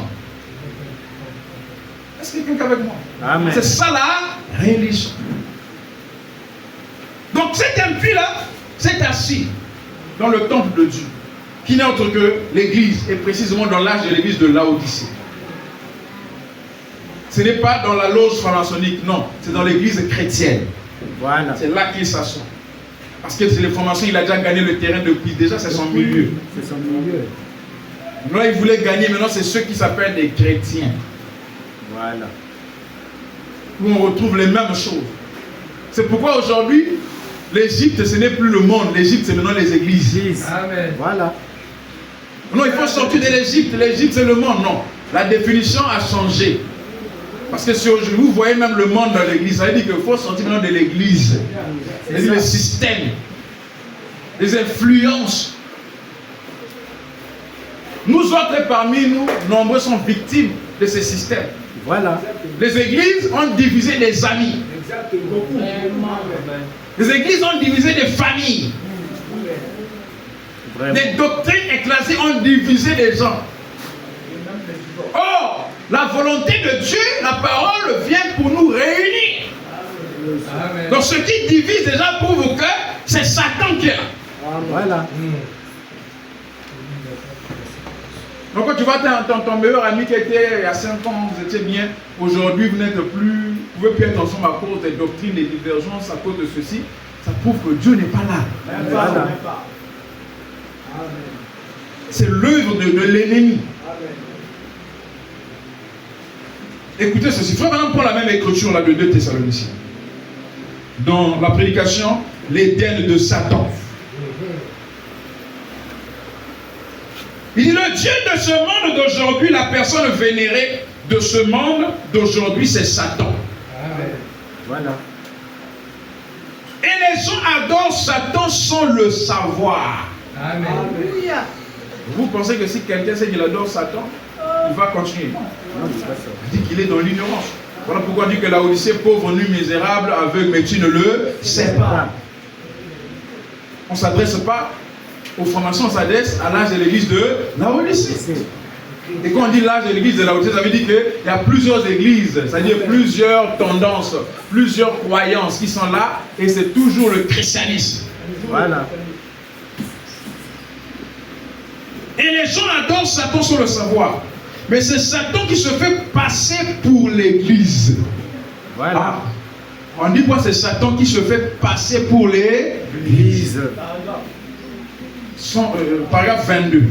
Est-ce que quelqu'un est avec moi? Amen. C'est ça la religion. Donc cet impie-là s'est assis dans le temple de Dieu, qui n'est autre que l'église, et précisément dans l'âge de l'église de Laodicée. Ce n'est pas dans la loge franc-maçonnique, non, c'est dans l'église chrétienne. Voilà. C'est là qu'il s'assoit. Parce que c'est les formations, il a déjà gagné le terrain depuis, déjà c'est son milieu. C'est son milieu. Là, il voulait gagner, maintenant c'est ceux qui s'appellent des chrétiens, Voilà. où on retrouve les mêmes choses. C'est pourquoi aujourd'hui, l'Égypte, ce n'est plus le monde, l'Égypte, c'est maintenant les églises. Église. Amen. Voilà. Non, il faut sortir de l'Égypte, l'Égypte c'est le monde, non. La définition a changé. Parce que si aujourd'hui, vous voyez même le monde dans l'église, ça veut dire qu'il faut sortir maintenant de l'église. C'est-à-dire les systèmes, les influences. Nous autres, parmi nous, nombreux sont victimes de ces systèmes. Voilà. Les églises ont divisé des amis. Exactement. Les églises ont divisé des familles. Vraiment. Des doctrines éclatées ont divisé des gens. Or, la volonté de Dieu, la parole vient pour nous réunir. Amen. Donc ce qui divise déjà prouve que c'est Satan qui est là. Voilà. Donc quand tu vois ton meilleur ami qui était il y a 5 ans, vous étiez bien, aujourd'hui vous n'êtes plus, vous ne pouvez plus être ensemble à cause des doctrines, des divergences, à cause de ceci, ça prouve que Dieu n'est pas là. Voilà. C'est l'œuvre de l'ennemi. Écoutez ceci, Frère Branham prend la même écriture là de 2 Thessaloniciens. Dans la prédication, l'Éden de Satan. Il dit le Dieu de ce monde d'aujourd'hui, la personne vénérée de ce monde d'aujourd'hui, c'est Satan. Amen. Voilà. Et les gens adorent Satan sans le savoir. Amen. Alléluia. Vous pensez que si quelqu'un sait qu'il adore Satan, il va continuer? Non, c'est pas ça. Il dit qu'il est dans l'ignorance. Voilà pourquoi on dit que la Odyssée, pauvre, nu, misérable, aveugle, mais tu ne le sais pas. On ne s'adresse pas aux francs-maçons, on s'adresse à l'âge de l'église de la Odyssée. Et quand on dit l'âge de l'église de la Odyssée, ça veut dire qu'il y a plusieurs églises, c'est-à-dire plusieurs tendances, plusieurs croyances qui sont là, et c'est toujours le christianisme. Voilà. Et les gens adorent Satan sans le savoir. Mais c'est Satan qui se fait passer pour l'église. Voilà. Ah, on dit quoi? C'est Satan qui se fait passer pour l'église. Paragraphe 22.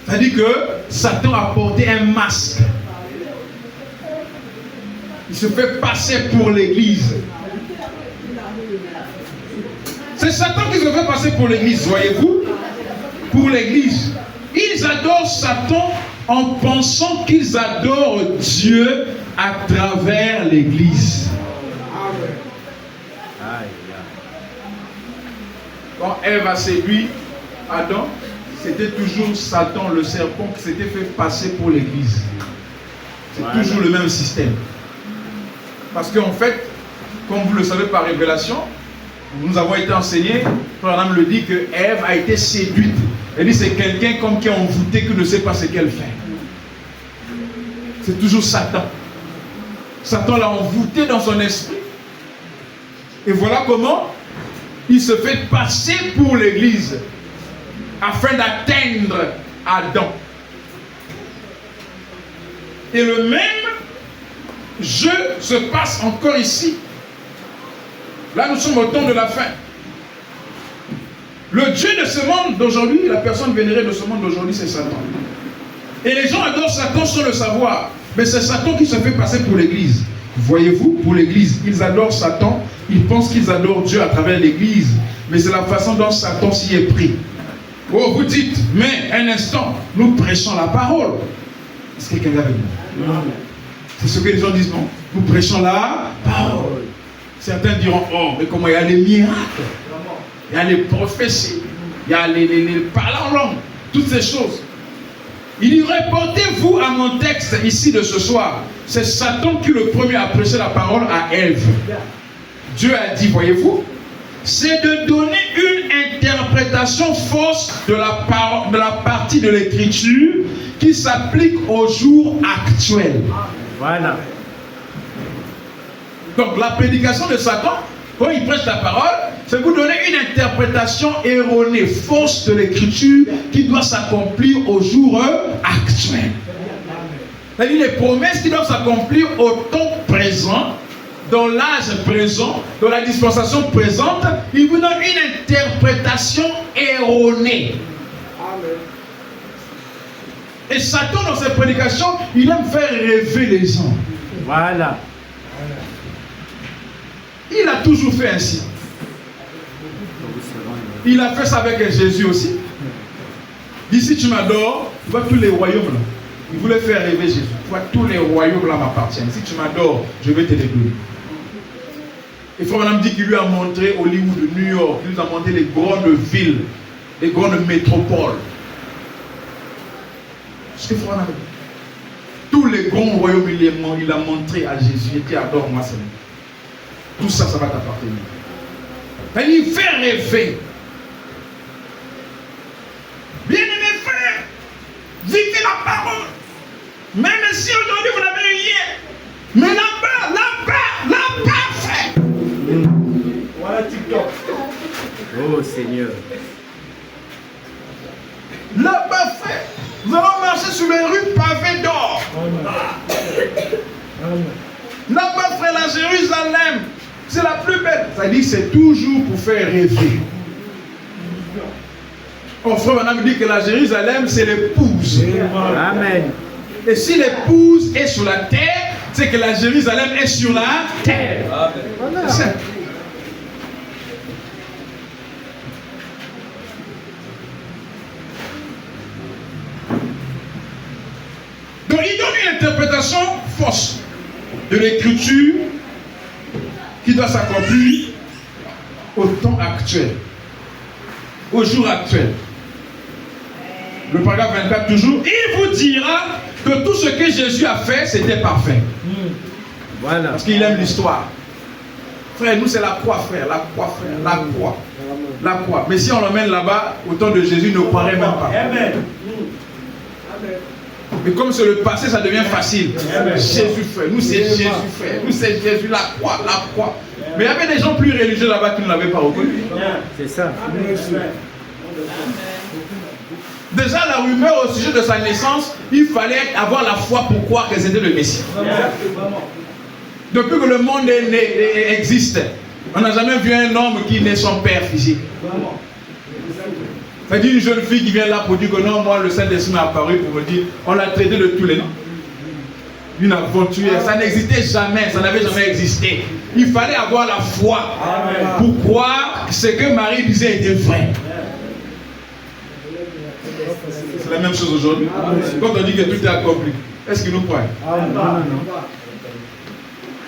C'est-à-dire que Satan a porté un masque. Il se fait passer pour l'église. C'est Satan qui se fait passer pour l'église, voyez-vous? Pour l'église. Ils adorent Satan en pensant qu'ils adorent Dieu à travers l'église. Quand Ève a séduit Adam, c'était toujours Satan, le serpent, qui s'était fait passer pour l'église. C'est toujours le même système. Parce qu'en fait, comme vous le savez par révélation, nous avons été enseignés, Frère Adam le dit, que Ève a été séduite. Elle dit c'est quelqu'un comme qui est envoûté, qui ne sait pas ce qu'elle fait. C'est toujours Satan. Satan l'a envoûté dans son esprit. Et voilà comment il se fait passer pour l'église afin d'atteindre Adam. Et le même jeu se passe encore ici. Là, nous sommes au temps de la fin. Le Dieu de ce monde d'aujourd'hui, la personne vénérée de ce monde d'aujourd'hui, c'est Satan. Et les gens adorent Satan sans le savoir. Mais c'est Satan qui se fait passer pour l'église. Voyez-vous, pour l'église, ils adorent Satan. Ils pensent qu'ils adorent Dieu à travers l'église. Mais c'est la façon dont Satan s'y est pris. Oh, vous dites, mais un instant, nous prêchons la parole. Est-ce que quelqu'un est avec nous? C'est ce que les gens disent, non. Nous prêchons la parole. Certains diront, oh, mais comment il y a les miracles, il y a les prophéties, il y a les parler en langue, toutes ces choses. Il dit, reportez-vous à mon texte ici de ce soir. C'est Satan qui le premier a prêché la parole à Ève. Dieu a dit, voyez-vous, c'est de donner une interprétation fausse de la partie de l'écriture qui s'applique au jour actuel. Voilà. Donc la prédication de Satan, quand il prêche la parole, c'est vous donner une interprétation erronée, fausse de l'écriture qui doit s'accomplir au jour actuel. C'est-à-dire les promesses qui doivent s'accomplir au temps présent, dans l'âge présent, dans la dispensation présente, il vous donne une interprétation erronée. Et Satan, dans ses prédications, il aime faire rêver les gens. Voilà. Il a toujours fait ainsi. Il a fait ça avec Jésus aussi. Il dit, si tu m'adores, tu vois tous les royaumes là. Il voulait faire rêver Jésus. Tu vois, tous les royaumes là m'appartiennent. Si tu m'adores, je vais te les donner. Et Frère Madame dit qu'il lui a montré Hollywood, New York, il lui a montré les grandes villes, les grandes métropoles. Ce que Frère Madame dit. Tous les grands royaumes, il a montré à Jésus. Il dit, adore-moi Seigneur. Tout ça, ça va t'appartenir. Il fait rêver. Bien-aimés frères, vivez la parole. Même si aujourd'hui vous n'avez rien. Mais là-bas, fait. Voilà TikTok. Oh Seigneur. Là-bas, fait. Nous allons marcher sur les rues pavées d'or. Là-bas, frère, la Jérusalem, c'est la plus belle. Ça dit, c'est toujours pour faire rêver. Mon frère Madame dit que la Jérusalem, c'est l'épouse. Amen. Et si l'épouse est sur la terre, c'est que la Jérusalem est sur la terre. Voilà. il donne une interprétation fausse de l'écriture qui doit s'accomplir au temps actuel, au jour actuel. Le paragraphe 24 toujours, il vous dira que tout ce que Jésus a fait, c'était parfait. Voilà. Parce qu'il aime l'histoire. Frère, nous c'est la croix, frère, la croix, frère, la croix. La croix. Mais si on l'emmène là-bas, au temps de Jésus, il ne croirait même pas. Amen. Mais comme c'est le passé, ça devient facile. Jésus, frère, nous c'est Jésus, frère, nous c'est Jésus, la croix, la croix. Mais il y avait des gens plus religieux là-bas qui ne l'avaient pas reconnu. C'est ça. Déjà, la rumeur au sujet de sa naissance, il fallait avoir la foi pour croire que c'était le Messie. Depuis que le monde existe, on n'a jamais vu un homme qui naît son père physique. C'est-à-dire une jeune fille qui vient là pour dire que non, moi le Saint-Esprit m'est apparu pour me dire, on l'a traité de tous les noms. Une aventurière, ça n'existait jamais, ça n'avait jamais existé. Il fallait avoir la foi pour croire que ce que Marie disait était vrai. C'est la même chose aujourd'hui. Quand on dit que tout est accompli, est-ce qu'il nous croit?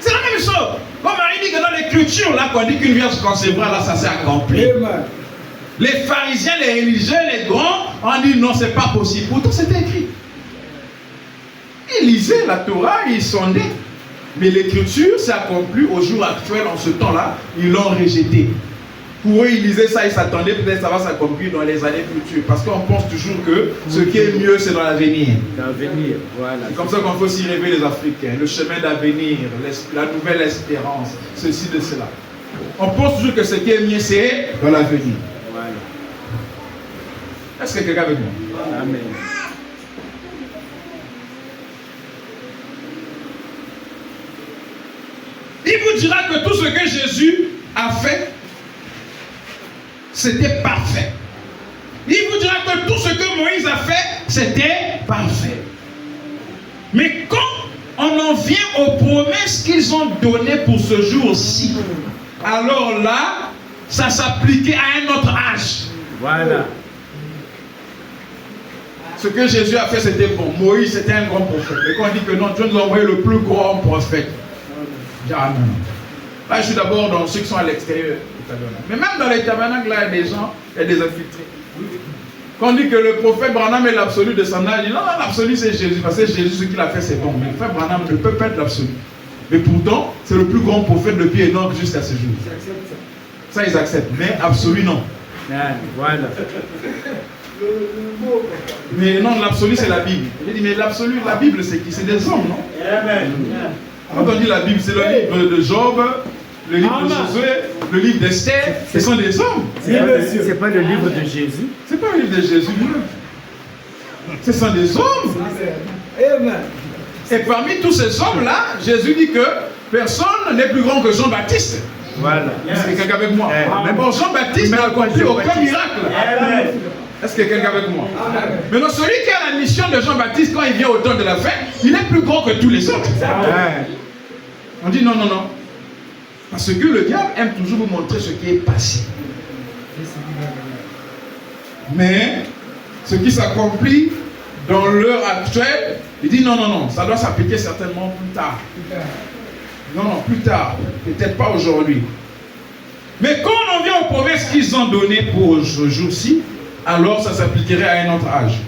C'est la même chose. Quand Marie dit que dans l'écriture, là, qu'on dit qu'une vierge concevra, là, ça s'est accompli. Les pharisiens, les religieux, les grands ont dit non, c'est pas possible. Pourtant, c'était écrit. Ils lisaient la Torah, ils sondaient. Mais l'écriture s'est accomplie au jour actuel, en ce temps-là, ils l'ont rejeté. Pour eux, ils lisaient ça, ils s'attendaient, peut-être ça va s'accomplir dans les années futures. Parce qu'on pense toujours que ce qui est mieux, c'est dans l'avenir. L'avenir, voilà. C'est comme ça qu'on faut aussi rêver les Africains. Le chemin d'avenir, la nouvelle espérance, ceci de cela. On pense toujours que ce qui est mieux, c'est dans l'avenir. Voilà. Est-ce que quelqu'un avec moi? Amen. Il vous dira que tout ce que Jésus a fait, c'était parfait. Il vous dira que tout ce que Moïse a fait, c'était parfait. Mais quand on en vient aux promesses qu'ils ont données pour ce jour-ci, alors là, ça s'appliquait à un autre âge. Voilà. Ce que Jésus a fait, c'était bon. Moïse, c'était un grand prophète. Et quand on dit que non, Dieu nous a envoyé le plus grand prophète. Amen. Là, je suis d'abord dans ceux qui sont à l'extérieur. Mais même dans les tabernacles, là, il y a des gens, il y a des infiltrés. Quand on dit que le prophète Branham est l'absolu de son âge, il dit non, l'absolu c'est Jésus. Parce que Jésus, ce qu'il a fait, c'est bon. Mais le frère Branham ne peut pas être l'absolu. Mais pourtant, c'est le plus grand prophète depuis Enoch jusqu'à ce jour. Ça, ils acceptent. Mais absolu, non. Voilà. Mais non, l'absolu, c'est la Bible. Il dit, mais l'absolu, la Bible, c'est qui? C'est des hommes, non? Amen. Quand on dit la Bible, c'est le livre de Job, le livre de Josué, le livre d'Esther. Ce sont des hommes. C'est pas le livre de Jésus. C'est pas le livre de Jésus. Ce sont des hommes. Et parmi tous ces hommes-là, Jésus dit que personne n'est plus grand que Jean-Baptiste. Voilà. Est-ce que quelqu'un avec moi? Mais bon, Jean-Baptiste n'a accompli aucun miracle. Est-ce que quelqu'un avec moi? Maintenant, celui qui a la mission de Jean-Baptiste, quand il vient au temps de la fin, il est plus grand que tous les autres. On dit non, non, non. Parce que le diable aime toujours vous montrer ce qui est passé. Mais ce qui s'accomplit dans l'heure actuelle, il dit non, non, non, ça doit s'appliquer certainement plus tard. Non, non, plus tard. Peut-être pas aujourd'hui. Mais quand on en vient aux promesses qu'ils ont données pour ce jour-ci, alors ça s'appliquerait à un autre âge.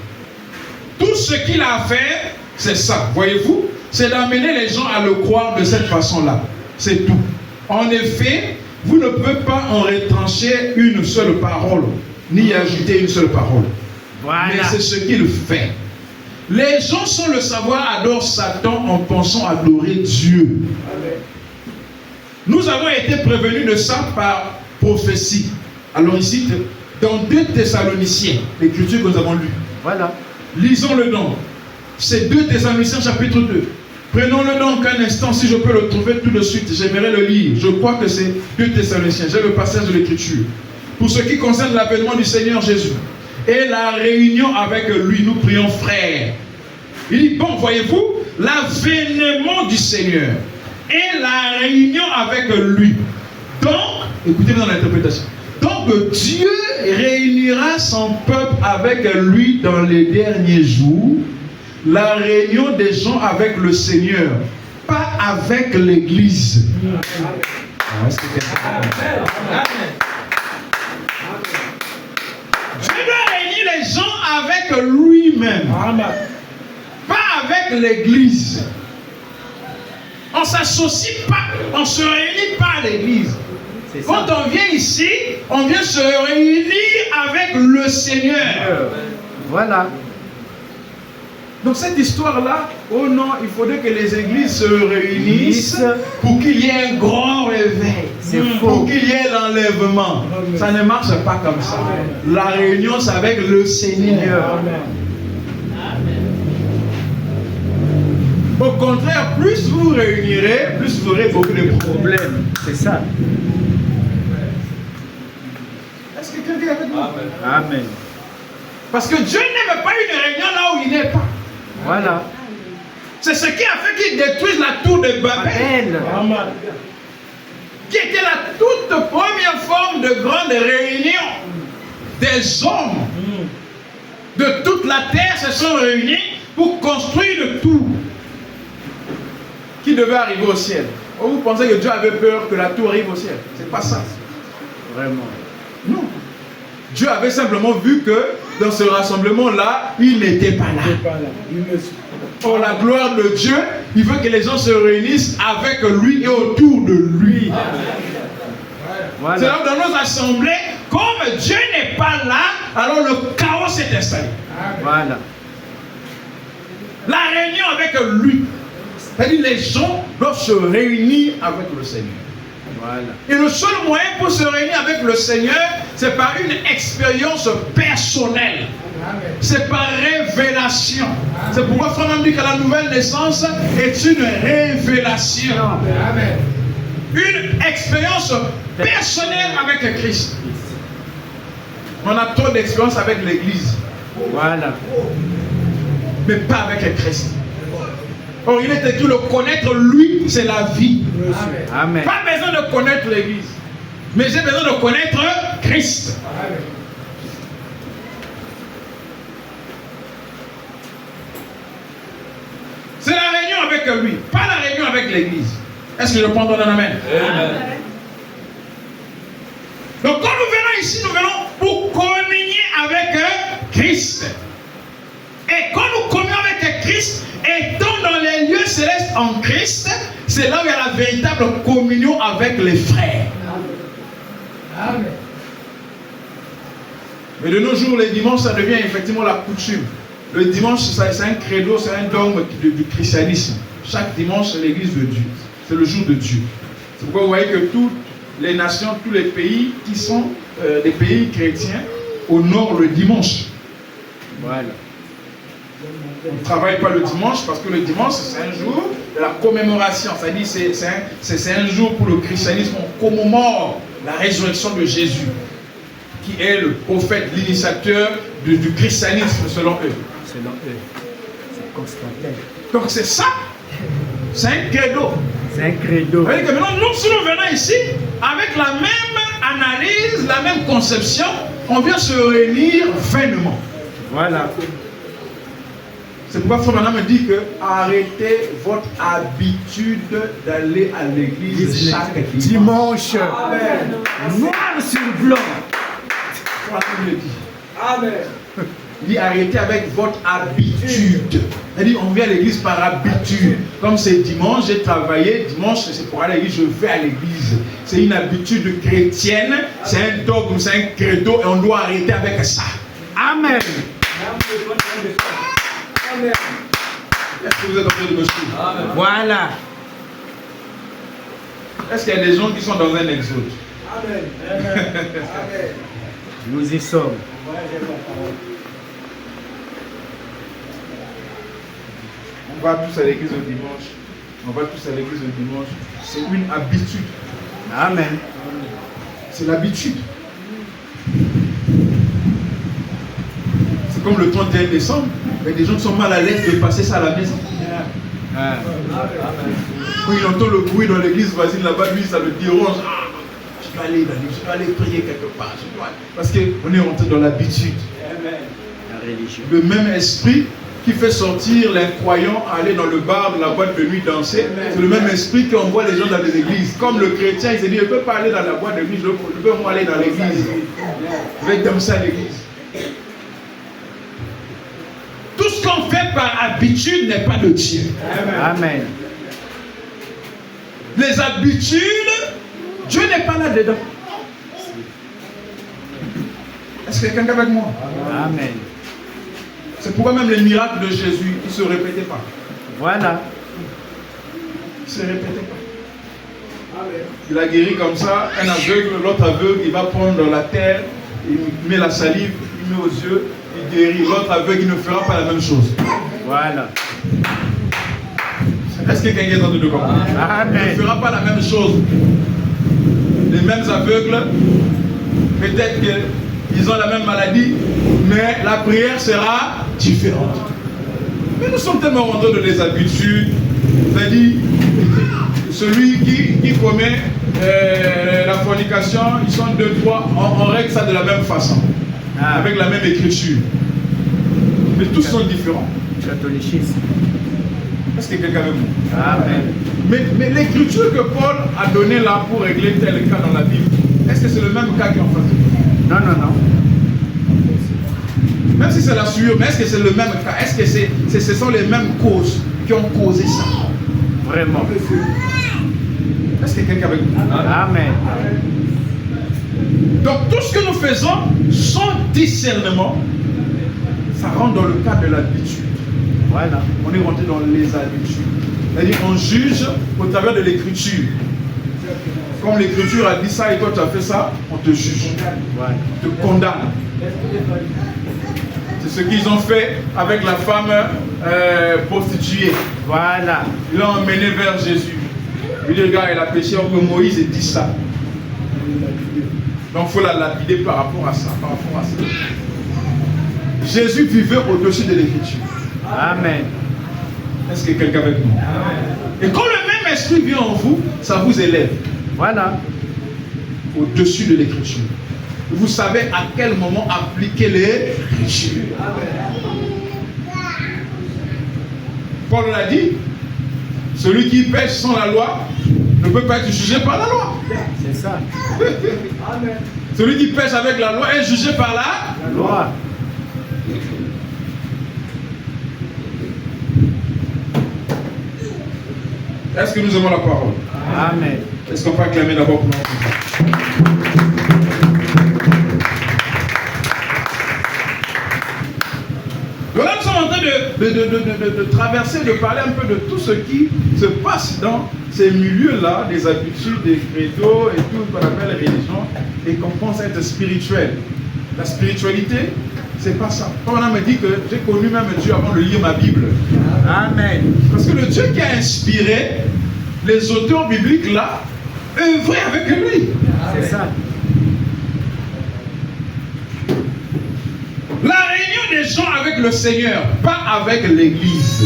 Tout ce qu'il a fait, c'est ça. Voyez-vous, c'est d'amener les gens à le croire de cette façon-là. C'est tout. En effet, vous ne pouvez pas en retrancher une seule parole, ni ajouter une seule parole. Voilà. Mais c'est ce qu'il fait. Les gens, sans le savoir, adorent Satan en pensant adorer Dieu. Amen. Nous avons été prévenus de ça par prophétie. Alors ici, dans 2 Thessaloniciens, l'écriture que nous avons lue. Voilà. Lisons-le donc. C'est 2 Thessaloniciens chapitre 2. Prenons-le donc un instant, si je peux le trouver tout de suite. J'aimerais le lire. Je crois que c'est 2 Thessaloniciens. J'ai le passage de l'écriture. Pour ce qui concerne l'avènement du Seigneur Jésus et la réunion avec lui, nous prions frères. Il dit, bon, voyez-vous, l'avènement du Seigneur et la réunion avec lui. Donc, écoutez bien l'interprétation. Donc, Dieu réunira son peuple avec lui dans les derniers jours la réunion des gens avec le Seigneur, pas avec l'Église. Dieu doit réunir les gens avec lui-même, pas avec l'Église. On ne s'associe pas, on ne se réunit pas à l'Église. Quand on vient ici, on vient se réunir avec le Seigneur. Voilà. Donc cette histoire-là, oh non, il faudrait que les églises se réunissent pour qu'il y ait un grand réveil. C'est faux. Pour qu'il y ait l'enlèvement. Ça ne marche pas comme ça. La réunion, c'est avec le Seigneur. Au contraire, plus vous réunirez, plus vous aurez beaucoup de problèmes. C'est ça. Est-ce que quelqu'un est avec nous? Amen. Parce que Dieu n'aime pas une réunion là où il n'est pas. Voilà. C'est ce qui a fait qu'il détruise la tour de Babel. Qui était la toute première forme de grande réunion des hommes de toute la terre se sont réunis pour construire le tour qui devait arriver au ciel. Vous pensez que Dieu avait peur que la tour arrive au ciel? C'est pas ça. Vraiment. Non. Dieu avait simplement vu que dans ce rassemblement-là, il n'était pas là. Pour la gloire de Dieu, il veut que les gens se réunissent avec lui et autour de lui. Voilà. C'est donc dans nos assemblées, comme Dieu n'est pas là, alors le chaos s'est installé. Voilà. La réunion avec lui. C'est-à-dire les gens doivent se réunir avec le Seigneur. Voilà. Et le seul moyen pour se réunir avec le Seigneur, c'est par une expérience personnelle. C'est par révélation. C'est pourquoi Frère dit que la nouvelle naissance est une révélation. Une expérience personnelle avec Christ. On a trop d'expérience avec l'Église. Voilà. Mais pas avec Christ. Or, il est écrit, le connaître lui, c'est la vie. Amen. Pas besoin de connaître l'Église, mais j'ai besoin de connaître Christ. C'est la réunion avec lui, pas la réunion avec l'Église. Est-ce que je prends ton amen? Donc quand nous venons ici, nous venons pour communier avec Christ. Et quand nous communions avec Christ, étant dans les lieux célestes en Christ, c'est là où il y a la véritable communion avec les frères. Amen. Mais de nos jours, les dimanches, ça devient effectivement la coutume. Le dimanche, c'est un credo, c'est un dogme du christianisme. Chaque dimanche, c'est l'église de Dieu. C'est le jour de Dieu. C'est pourquoi vous voyez que toutes les nations, tous les pays qui sont des pays chrétiens honorent le dimanche. Voilà. On ne travaille pas le dimanche parce que le dimanche, c'est un jour de la commémoration. C'est-à-dire c'est un jour pour le christianisme. On commémore la résurrection de Jésus, qui est le prophète, l'initiateur du christianisme selon eux. Selon eux. C'est Constantin. Donc c'est ça. C'est un credo. C'est un credo. Vous voyez que maintenant, nous, si nous venons ici, avec la même analyse, la même conception, on vient se réunir vainement. Voilà. C'est pourquoi Frère Manam me dit que arrêtez votre habitude d'aller à l'église chaque dimanche. Amen. Noir sur blanc. Amen. Il dit arrêtez avec votre habitude. Il dit on vient à l'église par habitude. Comme c'est dimanche, j'ai travaillé. Dimanche, c'est pour aller à l'église, je vais à l'église. C'est une habitude chrétienne. C'est un dogme, c'est un credo et on doit arrêter avec ça. Amen. Amen. Est-ce que vous êtes en train de me suivre? Voilà. Est-ce qu'il y a des gens qui sont dans un exode? Amen. Amen. Nous y sommes. On va tous à l'église au dimanche. On va tous à l'église au dimanche. C'est une habitude. Amen. C'est l'habitude. C'est comme le 31 décembre. Il y a des gens qui sont mal à l'aise de passer ça à la maison. Quand il entend le bruit dans l'église voisine là-bas, lui, ça le dérange. Ah, je dois aller prier quelque part. Parce qu'on est rentré dans l'habitude. La religion. Le même esprit qui fait sortir l'incroyant aller dans le bar de la boîte de nuit danser. C'est le même esprit qui envoie les gens dans les églises. Comme le chrétien, il s'est dit, je ne peux pas aller dans la boîte de nuit, je peux moi aller dans l'église. Je vais danser à l'église. Tout ce qu'on fait par habitude n'est pas de Dieu. Amen. Les habitudes, Dieu n'est pas là-dedans. Est-ce que quelqu'un est avec moi? Amen. C'est pourquoi même les miracles de Jésus, ils ne se répétaient pas. Voilà. Ils ne se répétaient pas. Il a guéri comme ça, un aveugle, l'autre aveugle, il va prendre la terre, il met la salive, il met aux yeux, il guérit. L'autre aveugle, il ne fera pas la même chose. Voilà. Est-ce que quelqu'un est en train de comprendre? Amen. Il ne fera pas la même chose. Les mêmes aveugles, peut-être qu'ils ont la même maladie, mais la prière sera différente. Mais nous sommes tellement rentrés dans les habitudes. C'est-à-dire, celui qui commet la fornication, ils sont 2, 3, on règle ça de la même façon, avec la même écriture. Mais tous sont différents. Catholicisme. Est-ce que quelqu'un veut vous? Amen. Mais l'écriture que Paul a donnée là pour régler tel cas dans la Bible, est-ce que c'est le même cas qui est en face de nous? Non, non, non. Même si c'est la souillure, mais est-ce que c'est le même cas? Est-ce que ce sont les mêmes causes qui ont causé ça? Vraiment. Est-ce que quelqu'un avec nous? Amen. Donc tout ce que nous faisons sans discernement, ça rentre dans le cadre de l'habitude. Voilà. On est rentré dans les habitudes. C'est-à-dire on juge au travers de l'écriture. Comme l'écriture a dit ça et toi tu as fait ça, on te juge. Voilà. On te condamne. C'est ce qu'ils ont fait avec la femme prostituée. Voilà. Ils l'ont emmenée vers Jésus. Il dit, regarde, elle a péché, or que Moïse ait dit ça. Donc il faut la lapider par rapport à ça. Jésus vivait au-dessus de l'écriture. Amen. Est-ce que quelqu'un avec nous? Et quand le même esprit vient en vous, ça vous élève. Voilà. Au-dessus de l'écriture. Vous savez à quel moment appliquer l'écriture. Paul l'a dit. Celui qui pêche sans la loi ne peut pas être jugé par la loi. C'est ça. Celui qui pêche avec la loi est jugé par la Loi. Est-ce que nous aimons la parole? Amen. Est-ce qu'on peut acclamer d'abord pour nous? Donc là, nous sommes en train de traverser, de parler un peu de tout ce qui se passe dans ces milieux-là, des habitudes, des credos et tout ce qu'on appelle religion, et qu'on pense être spirituel. La spiritualité, c'est pas ça. Quand on me dit que j'ai connu même Dieu avant de lire ma Bible. Amen. Parce que le Dieu qui a inspiré les auteurs bibliques là, œuvraient avec lui. C'est ça. La réunion des gens avec le Seigneur, pas avec l'Église.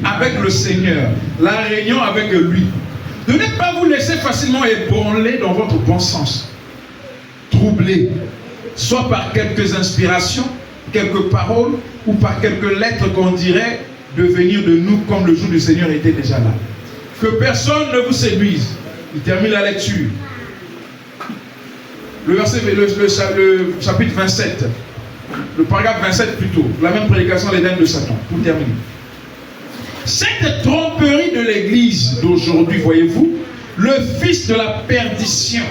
Avec le Seigneur. La réunion avec lui. Ne pas vous laisser facilement ébranler dans votre bon sens. Troubler. Soit par quelques inspirations, quelques paroles, ou par quelques lettres qu'on dirait devenir de nous comme le jour du Seigneur était déjà là. Que personne ne vous séduise. Il termine la lecture. Le chapitre 27. Le paragraphe 27 plutôt. La même prédication, l'Éden de Satan. Pour terminer. Cette tromperie de l'église d'aujourd'hui, voyez-vous, le fils de la perdition,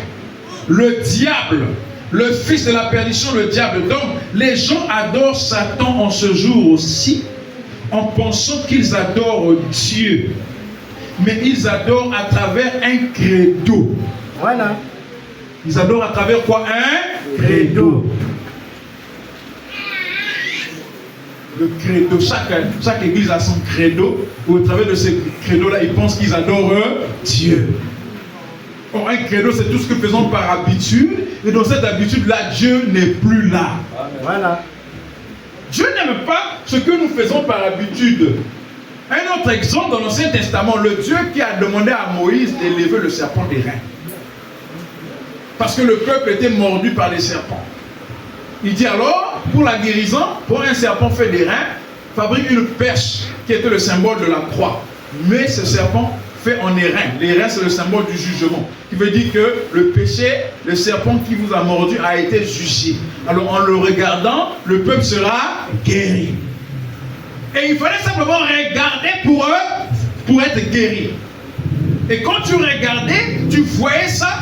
le diable, le fils de la perdition, le diable. Donc, les gens adorent Satan en ce jour aussi, en pensant qu'ils adorent Dieu. Mais ils adorent à travers un credo. Voilà. Ils adorent à travers quoi? Un credo. Le credo. Chaque église a son credo. Et au travers de ce credo-là, ils pensent qu'ils adorent Dieu. Or, un credo, c'est tout ce que nous faisons par habitude. Et dans cette habitude-là, Dieu n'est plus là. Voilà. Dieu n'aime pas ce que nous faisons par habitude. Un autre exemple dans l'Ancien Testament, le Dieu qui a demandé à Moïse d'élever le serpent des reins. Parce que le peuple était mordu par les serpents. Il dit alors, pour la guérison, pour un serpent fait des reins, fabrique une perche qui était le symbole de la croix. Mais ce serpent fait en airain. L'airain, c'est le symbole du jugement. Qui veut dire que le péché, le serpent qui vous a mordu a été jugé. Alors en le regardant, le peuple sera guéri. Et il fallait simplement regarder pour eux, pour être guéri. Et quand tu regardais, tu voyais ça,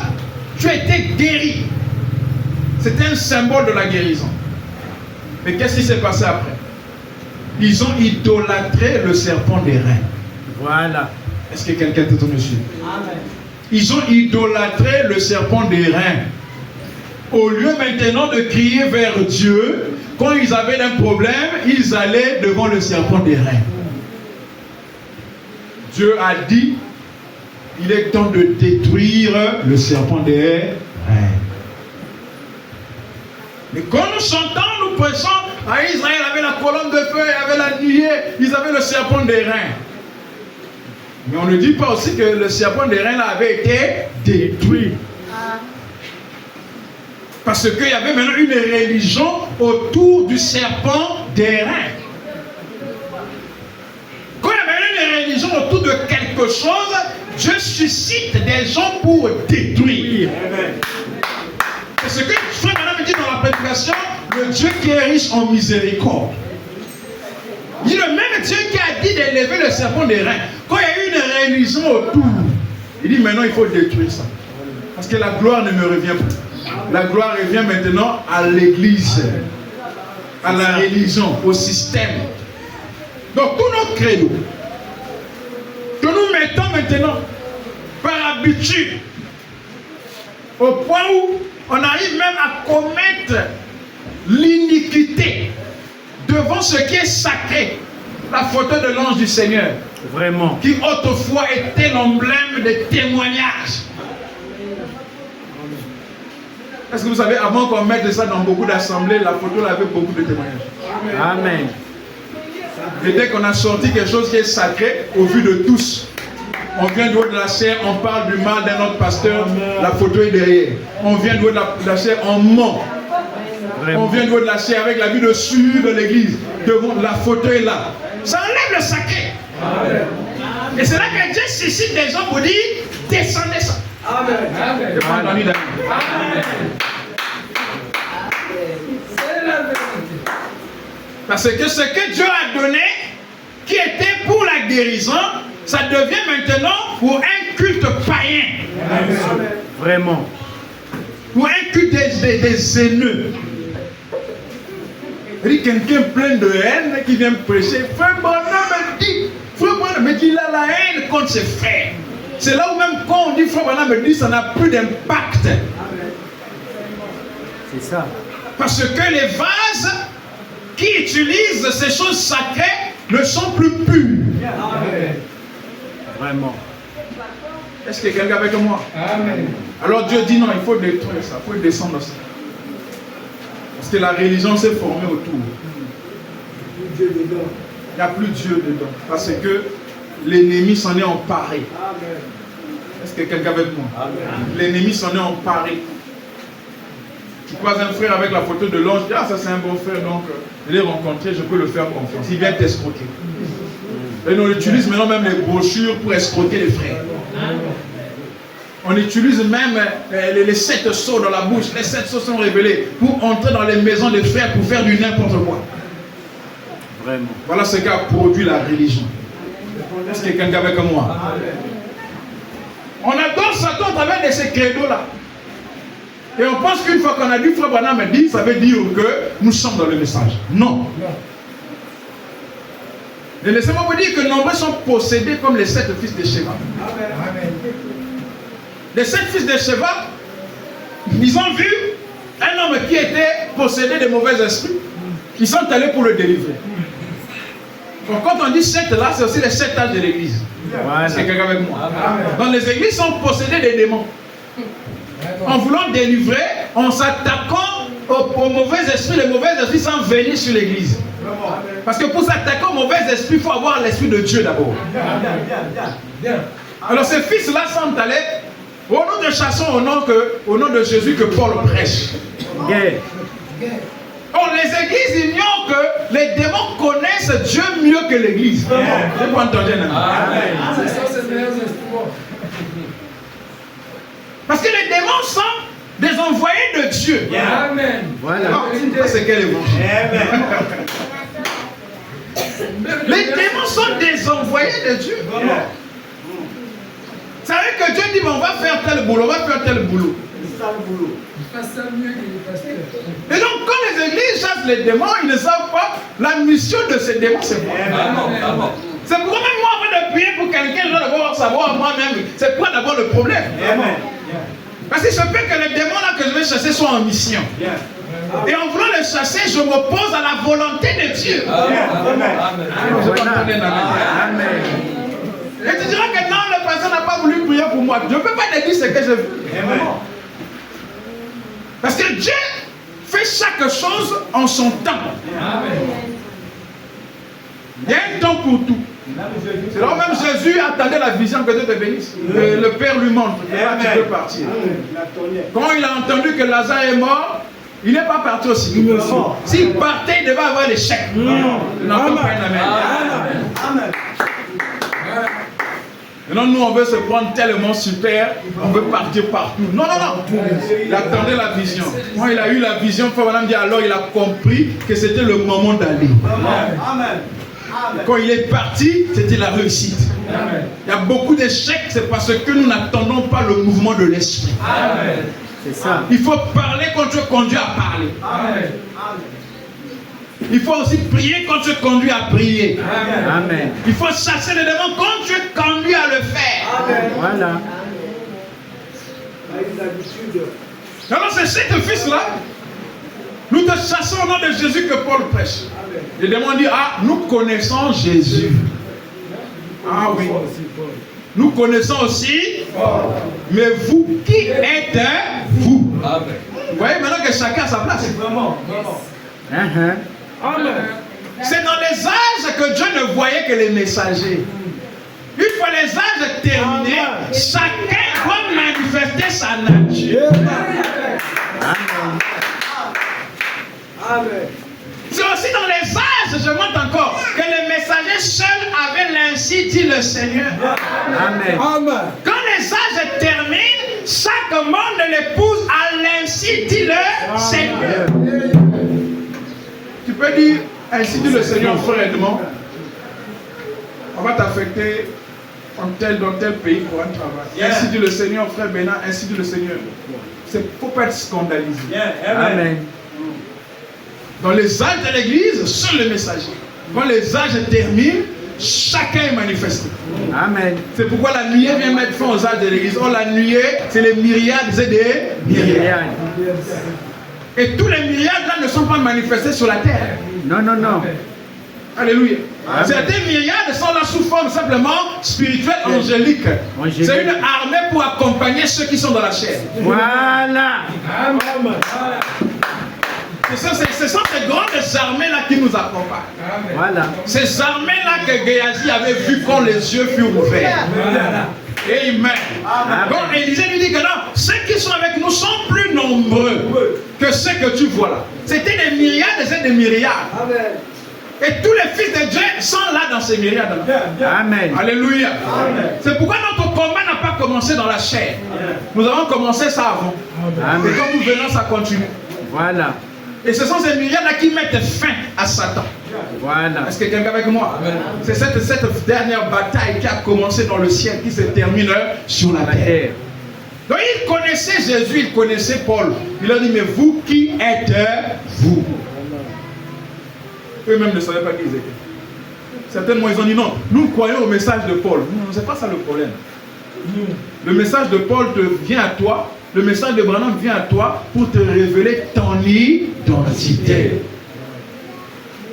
tu étais guéri. C'était un symbole de la guérison. Mais qu'est-ce qui s'est passé après? Ils ont idolâtré le serpent d'airain. Voilà. Est-ce que quelqu'un te tourne dessus? Amen. Ils ont idolâtré le serpent d'airain. Au lieu maintenant de crier vers Dieu, quand ils avaient un problème, ils allaient devant le serpent d'airain. Dieu a dit, il est temps de détruire le serpent d'airain. Mais quand nous chantons, nous prêchons, à Israël avait la colonne de feu, il y avait la nuée, ils avaient le serpent d'airain. Mais on ne dit pas aussi que le serpent d'airain avait été détruit. Parce qu'il y avait maintenant une religion autour du serpent d'airain. Quand il y avait une religion autour de quelque chose, Dieu suscite des gens pour détruire. C'est ce que Frère Branham dit dans la prédication, le Dieu qui est riche en miséricorde. Il dit le même Dieu qui a dit d'élever le serpent d'airain. Quand il y a une religion autour, il dit maintenant il faut détruire ça. Parce que la gloire ne me revient plus. La gloire revient maintenant à l'église, à la religion, au système. Donc tous nos credos que nous mettons maintenant par habitude, au point où on arrive même à commettre l'iniquité devant ce qui est sacré. La photo de l'ange du Seigneur. Vraiment. Qui autrefois était l'emblème des témoignages. Est-ce que vous savez, avant qu'on mette ça dans beaucoup d'assemblées, la photo avait beaucoup de témoignages. Amen. Et dès qu'on a sorti quelque chose qui est sacré, au vu de tous, on vient du haut de la chair, on parle du mal d'un autre pasteur, la photo est derrière. On vient du haut de la chair, on ment. Vraiment. On vient du haut de la chair avec la vie de suivre de l'église. La photo est là. Ça enlève le sacré. Amen. Et c'est là que Dieu suscite des gens pour dire, descendez ça. Amen. Amen. Amen. Parce que ce que Dieu a donné, qui était pour la guérison, ça devient maintenant pour un culte païen. Amen. Vraiment. Pour un culte des haineux. Il y a quelqu'un plein de haine qui vient prêcher. Frère Branham me dit, Frère Branham me dit, il a la haine contre ses frères. C'est là où même quand on dit Frère Branham me dit, ça n'a plus d'impact. C'est ça. Parce que les vases qui utilisent ces choses sacrées ne sont plus purs. Amen. Vraiment. Est-ce que quelqu'un avec moi? Amen. Alors Dieu dit non, il faut détruire ça, il faut descendre ça. Parce que la religion s'est formée autour. Dieu dedans. Il n'y a plus Dieu dedans. Parce que l'ennemi s'en est emparé. Amen. Est-ce que quelqu'un avec moi? L'ennemi s'en est emparé. Tu croises un frère avec la photo de l'ange, tu dis, ah ça c'est un bon frère, donc je l'ai rencontré, je peux le faire confiance. Il vient t'escroquer. Et on utilise maintenant même les brochures pour escroquer les frères. On utilise même les 7 sceaux dans la bouche. Les 7 sceaux sont révélés pour entrer dans les maisons des frères pour faire du n'importe quoi. Vraiment. Voilà ce qu'a produit la religion. Est-ce que quelqu'un avec moi? On adore Satan à travers de ces credos-là. Et on pense qu'une fois qu'on a dit Frère Branham dit, ça veut dire que nous sommes dans le message. Non. Et laissez-moi vous dire que nombreux sont possédés comme les 7 fils de Sheba. Amen. Les 7 fils de Sheba, ils ont vu un homme qui était possédé de mauvais esprits. Ils sont allés pour le délivrer. Donc quand on dit 7 là, c'est aussi les 7 âges de l'église. Voilà. C'est quelqu'un avec moi. Amen. Donc les églises sont possédées des démons. En voulant délivrer, en s'attaquant aux mauvais esprits, les mauvais esprits sont venus sur l'église. Parce que pour s'attaquer aux mauvais esprits, il faut avoir l'esprit de Dieu d'abord. Bien. Alors ces fils-là sont allés, au nom de chassons, au nom de Jésus que Paul prêche. Guerre. Or les églises ignorent que les démons connaissent Dieu mieux que l'église. Je n'ai pas entendu un amen. C'est ça, c'est le meilleur instrument. Parce que les démons sont des envoyés de Dieu. Amen. Voilà. Ça, c'est quel évangile? Les démons sont des envoyés de Dieu. Vous savez que Dieu dit, on va faire tel boulot, on va faire tel boulot. Il fait ça mieux que les pasteurs. Et donc, quand les églises chassent les démons, ils ne savent pas la mission de ces démons, c'est quoi. C'est pourquoi même moi, avant de prier pour quelqu'un, je dois d'abord savoir moi-même, c'est quoi d'abord le problème. Parce qu'il se peut que les démons là que je vais chasser soient en mission. Et en voulant les chasser, je m'oppose à la volonté de Dieu. Amen. Et tu diras que non, le pasteur n'a pas voulu prier pour moi. Je ne peux pas te dire ce que je veux. Parce que Dieu fait chaque chose en son temps. Il y a un temps pour tout. C'est là où même Jésus attendait la vision que Dieu te bénisse. Le Père lui montre que là tu peux partir. Quand il a entendu que Lazare est mort, il n'est pas parti aussi. S'il partait, il devait avoir des chèques. Je n'entends pas un amen. Maintenant, nous, on veut se prendre tellement super, on veut partir partout. Non. Il attendait la vision. Quand il a eu la vision, madame dit, alors il a compris que c'était le moment d'aller. Quand il est parti, c'était la réussite. Il y a beaucoup d'échecs, c'est parce que nous n'attendons pas le mouvement de l'esprit. C'est ça. Il faut parler quand tu es conduit à parler. Il faut aussi prier quand tu es conduit à prier. Amen. Il faut chasser les démons quand tu es conduit à le faire. Voilà. Alors c'est cet fils-là, nous te chassons au nom de Jésus que Paul prêche. Les démons disent, ah, nous connaissons Jésus. Ah oui. Nous connaissons aussi, mais vous, qui êtes vous? Vous voyez maintenant que chacun a sa place. C'est dans les âges que Dieu ne voyait que les messagers. Une fois les âges terminés, chacun doit manifester sa nature. C'est aussi dans les âges, je montre encore, que les messagers seuls avaient l'ainsi dit le Seigneur. Amen. Quand les âges terminent, chaque monde l'épouse à l'ainsi dit le Seigneur. Tu peux dire, ainsi dit le Seigneur, frère Edmond, on va t'affecter dans tel pays pour un travail. Ainsi dit le Seigneur, frère Bénin, ainsi dit le Seigneur. Il ne faut pas être scandalisé. Amen. Dans les âges de l'église, seuls les messagers. Quand les âges terminent, chacun est manifesté. Amen. C'est pourquoi la nuée vient mettre fin aux âges de l'église. Oh, la nuée, c'est les myriades et des myriades. Et tous les myriades là ne sont pas manifestés sur la terre. Non. Alléluia. Amen. Certaines myriades sont là sous forme simplement spirituelle, angélique. C'est une armée pour accompagner ceux qui sont dans la chair. Voilà. Ce sont ces grandes armées-là qui nous accompagnent. Voilà. Ces armées-là que Géasi avait vues quand les yeux furent ouverts. Amen. Quand Élisée lui dit que non, ceux qui sont avec nous sont plus nombreux que ceux que tu vois là. C'était des myriades et des myriades. Et tous les fils de Dieu sont là dans ces myriades-là. Amen. Alléluia. C'est pourquoi notre combat n'a pas commencé dans la chair. Nous avons commencé ça avant. Amen. Et quand nous venons, ça continue. Voilà. Et ce sont ces myriades-là qui mettent fin à Satan. Voilà. Est-ce que quelqu'un est avec moi? C'est cette dernière bataille qui a commencé dans le ciel qui se termine sur la terre. Donc il connaissait Jésus, il connaissait Paul. Il a dit, mais vous, qui êtes-vous? Eux-mêmes ne savaient pas qui ils étaient. Certainement, ils ont dit non, nous croyons au message de Paul. Non, c'est pas ça le problème. Le message de Paul vient à toi. Le message de Branham vient à toi pour te révéler ton identité.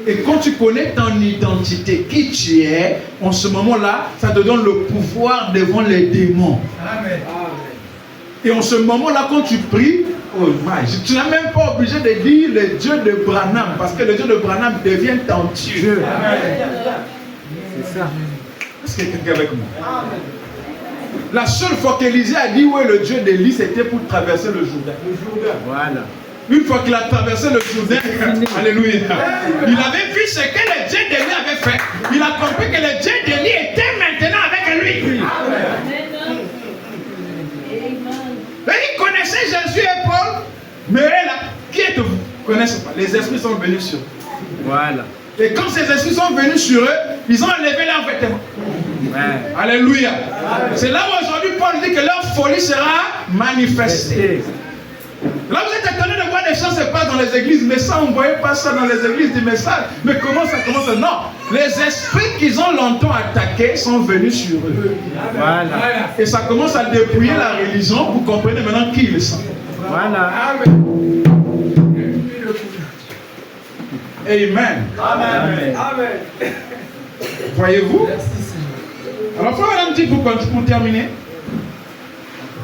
Et quand tu connais ton identité, qui tu es, en ce moment-là, ça te donne le pouvoir devant les démons. Amen. Et en ce moment-là, quand tu pries, oh, tu n'es même pas obligé de dire le Dieu de Branham, parce que le Dieu de Branham devient ton Dieu. C'est ça. Est-ce qu'il y a quelqu'un avec moi? Amen. La seule fois qu'Élisée a dit où est le Dieu d'Élie, c'était pour traverser le Jourdain. Voilà. Une fois qu'il a traversé le Jourdain, alléluia, il avait vu ce que le Dieu d'Élie avait fait. les esprits sont venus sur eux. Voilà. Et quand ces esprits sont venus sur eux, ils ont enlevé leurs vêtements. Ouais. Alléluia. C'est là où aujourd'hui Paul dit que leur folie sera manifestée. Là vous êtes étonné de voir des choses se passent dans les églises, mais ça on ne voyait pas ça dans les églises du message. Mais comment ça commence? Non, les esprits qu'ils ont longtemps attaqués sont venus sur eux. Voilà. Et ça commence à dépouiller la religion. Vous comprenez maintenant qui ils sont. Voilà. Amen. Amen. Amen. Amen. Voyez-vous? Merci Seigneur. Alors, frère, un petit peu pour terminer.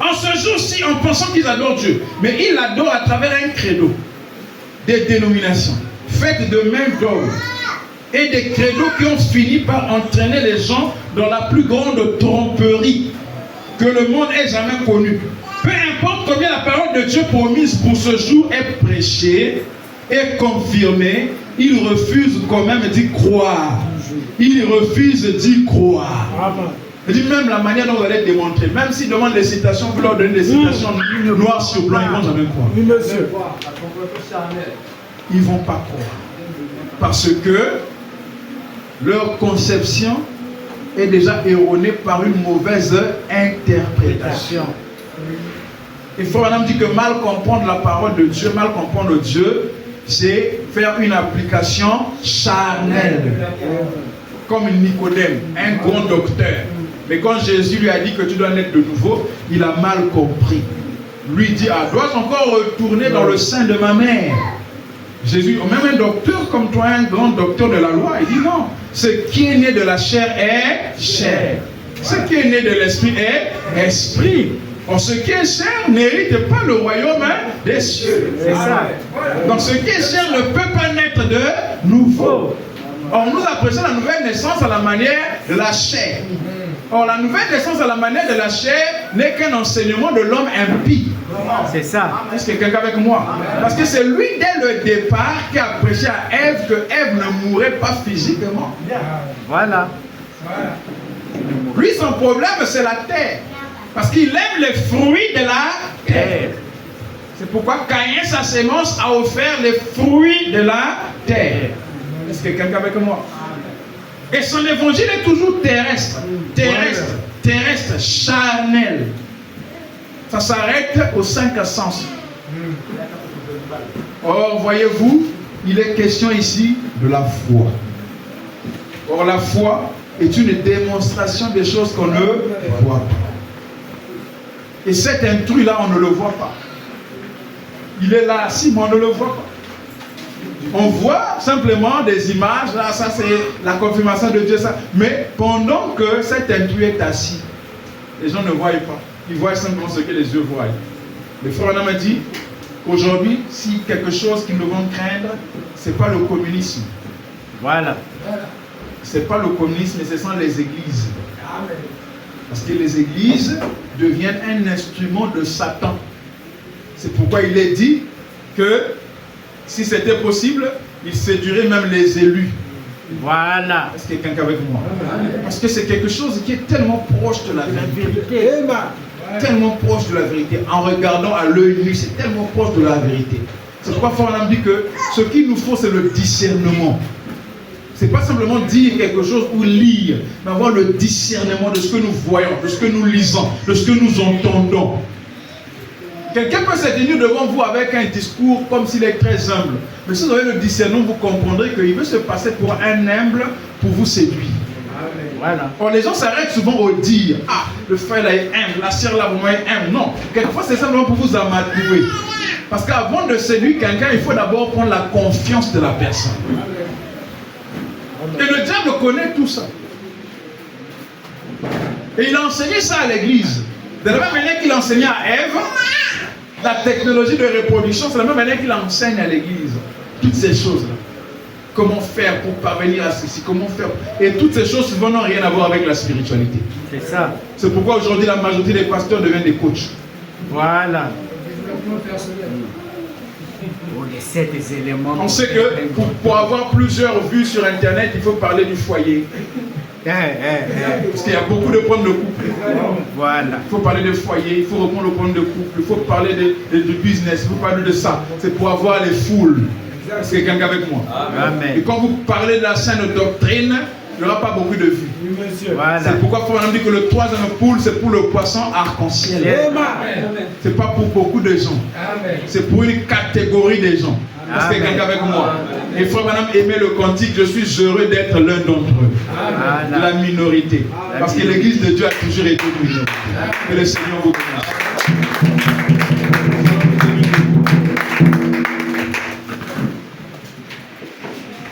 En ce jour-ci, en pensant qu'ils adorent Dieu, mais ils l'adorent à travers un credo, des dénominations, faites de même dogmes, et des credos qui ont fini par entraîner les gens dans la plus grande tromperie que le monde ait jamais connue. Peu importe combien la parole de Dieu promise pour ce jour est prêchée et confirmée, ils refusent quand même d'y croire. Ils refusent d'y croire. Amen. Je dis même la manière dont vous allez démontrer, même s'ils demandent des citations, vous leur donnez des citations noires sur blanc, ils ne vont jamais croire. Oui, monsieur. Ils ne vont pas croire. Parce que leur conception est déjà erronée par une mauvaise interprétation. Il faut madame dire que mal comprendre la parole de Dieu, mal comprendre Dieu, c'est faire une application charnelle. Comme Nicodème, un grand docteur. Mais quand Jésus lui a dit que tu dois naître de nouveau, il a mal compris. Lui dit, ah, dois-je encore retourner dans le sein de ma mère? Jésus, même un docteur comme toi, un grand docteur de la loi, il dit non. Ce qui est né de la chair est chair. Ce qui est né de l'esprit est esprit. Or, ce qui est chair n'hérite pas le royaume des cieux. C'est ça. Donc, ce qui est chair ne peut pas naître de nouveau. Or, nous apprécions la nouvelle naissance à la manière de la chair. Or, la nouvelle naissance à la manière de la chair n'est qu'un enseignement de l'homme impie. C'est ça. Est-ce que quelqu'un avec moi? Parce que c'est lui, dès le départ, qui a prêché à Ève que Ève ne mourrait pas physiquement. Voilà. Lui, son problème, c'est la terre. Parce qu'il aime les fruits de la terre. C'est pourquoi Caïn, sa sémence, a offert les fruits de la terre. Est-ce que quelqu'un avec moi? Et son évangile est toujours terrestre. Terrestre. Terrestre, charnel. Ça s'arrête aux 5 sens. Or, voyez-vous, il est question ici de la foi. Or, la foi est une démonstration des choses qu'on ne voit pas. Et cet intrus-là, on ne le voit pas. Il est là assis, mais on ne le voit pas. On voit simplement des images, là, ça c'est la confirmation de Dieu, ça. Mais pendant que cet intrus est assis, les gens ne voient pas. Ils voient simplement ce que les yeux voient. Le frère Anna m'a dit qu'aujourd'hui, si quelque chose qu'ils devons craindre, ce n'est pas le communisme. Voilà. Ce n'est pas le communisme, mais ce sont les églises. Parce que les églises deviennent un instrument de Satan. C'est pourquoi il est dit que si c'était possible, il séduirait même les élus. Voilà. Est-ce que quelqu'un avec moi? Parce que c'est quelque chose qui est tellement proche de la vérité. Tellement proche de la vérité. En regardant à l'œil nu, c'est tellement proche de la vérité. C'est pourquoi Fort dit que ce qu'il nous faut, c'est le discernement. C'est pas simplement dire quelque chose ou lire, mais avoir le discernement de ce que nous voyons, de ce que nous lisons, de ce que nous entendons. Quelqu'un peut se tenir devant vous avec un discours comme s'il est très humble. Mais si vous avez le discernement, vous comprendrez qu'il veut se passer pour un humble pour vous séduire. Voilà. Or, les gens s'arrêtent souvent au dire. Ah, le frère là est humble, la sœur là vraiment est humble. Non, quelquefois c'est simplement pour vous amadouer. Parce qu'avant de séduire quelqu'un, il faut d'abord prendre la confiance de la personne. Et le diable connaît tout ça. Et il a enseigné ça à l'église. De la même manière qu'il enseignait à Ève, la technologie de reproduction, c'est la même manière qu'il enseigne à l'église. Toutes ces choses-là. Comment faire pour parvenir à ceci? Comment faire? Et toutes ces choses souvent n'ont rien à voir avec la spiritualité. C'est ça. C'est pourquoi aujourd'hui la majorité des pasteurs deviennent des coachs. Voilà. Développement personnel. Pour les 7 éléments. On sait que pour avoir plusieurs vues sur Internet, il faut parler du foyer. Parce qu'il y a beaucoup de problèmes de couple. Voilà. Il faut parler de foyer, il faut reprendre le problème de couple, il faut parler de business, il faut parler de ça. C'est pour avoir les foules. Est-ce que quelqu'un est avec moi? Amen. Et quand vous parlez de la saine doctrine, il n'y aura pas beaucoup de vues. Voilà. C'est pourquoi on dit que le troisième poule, c'est pour le poisson arc-en-ciel. C'est pas pour beaucoup de gens. C'est pour une catégorie de gens. Est-ce que quelqu'un est avec moi? Et frère madame aimait le cantique, je suis heureux d'être l'un d'entre eux. De la minorité. Parce que l'église de Dieu a toujours été une minorité. Que le Seigneur vous bénisse.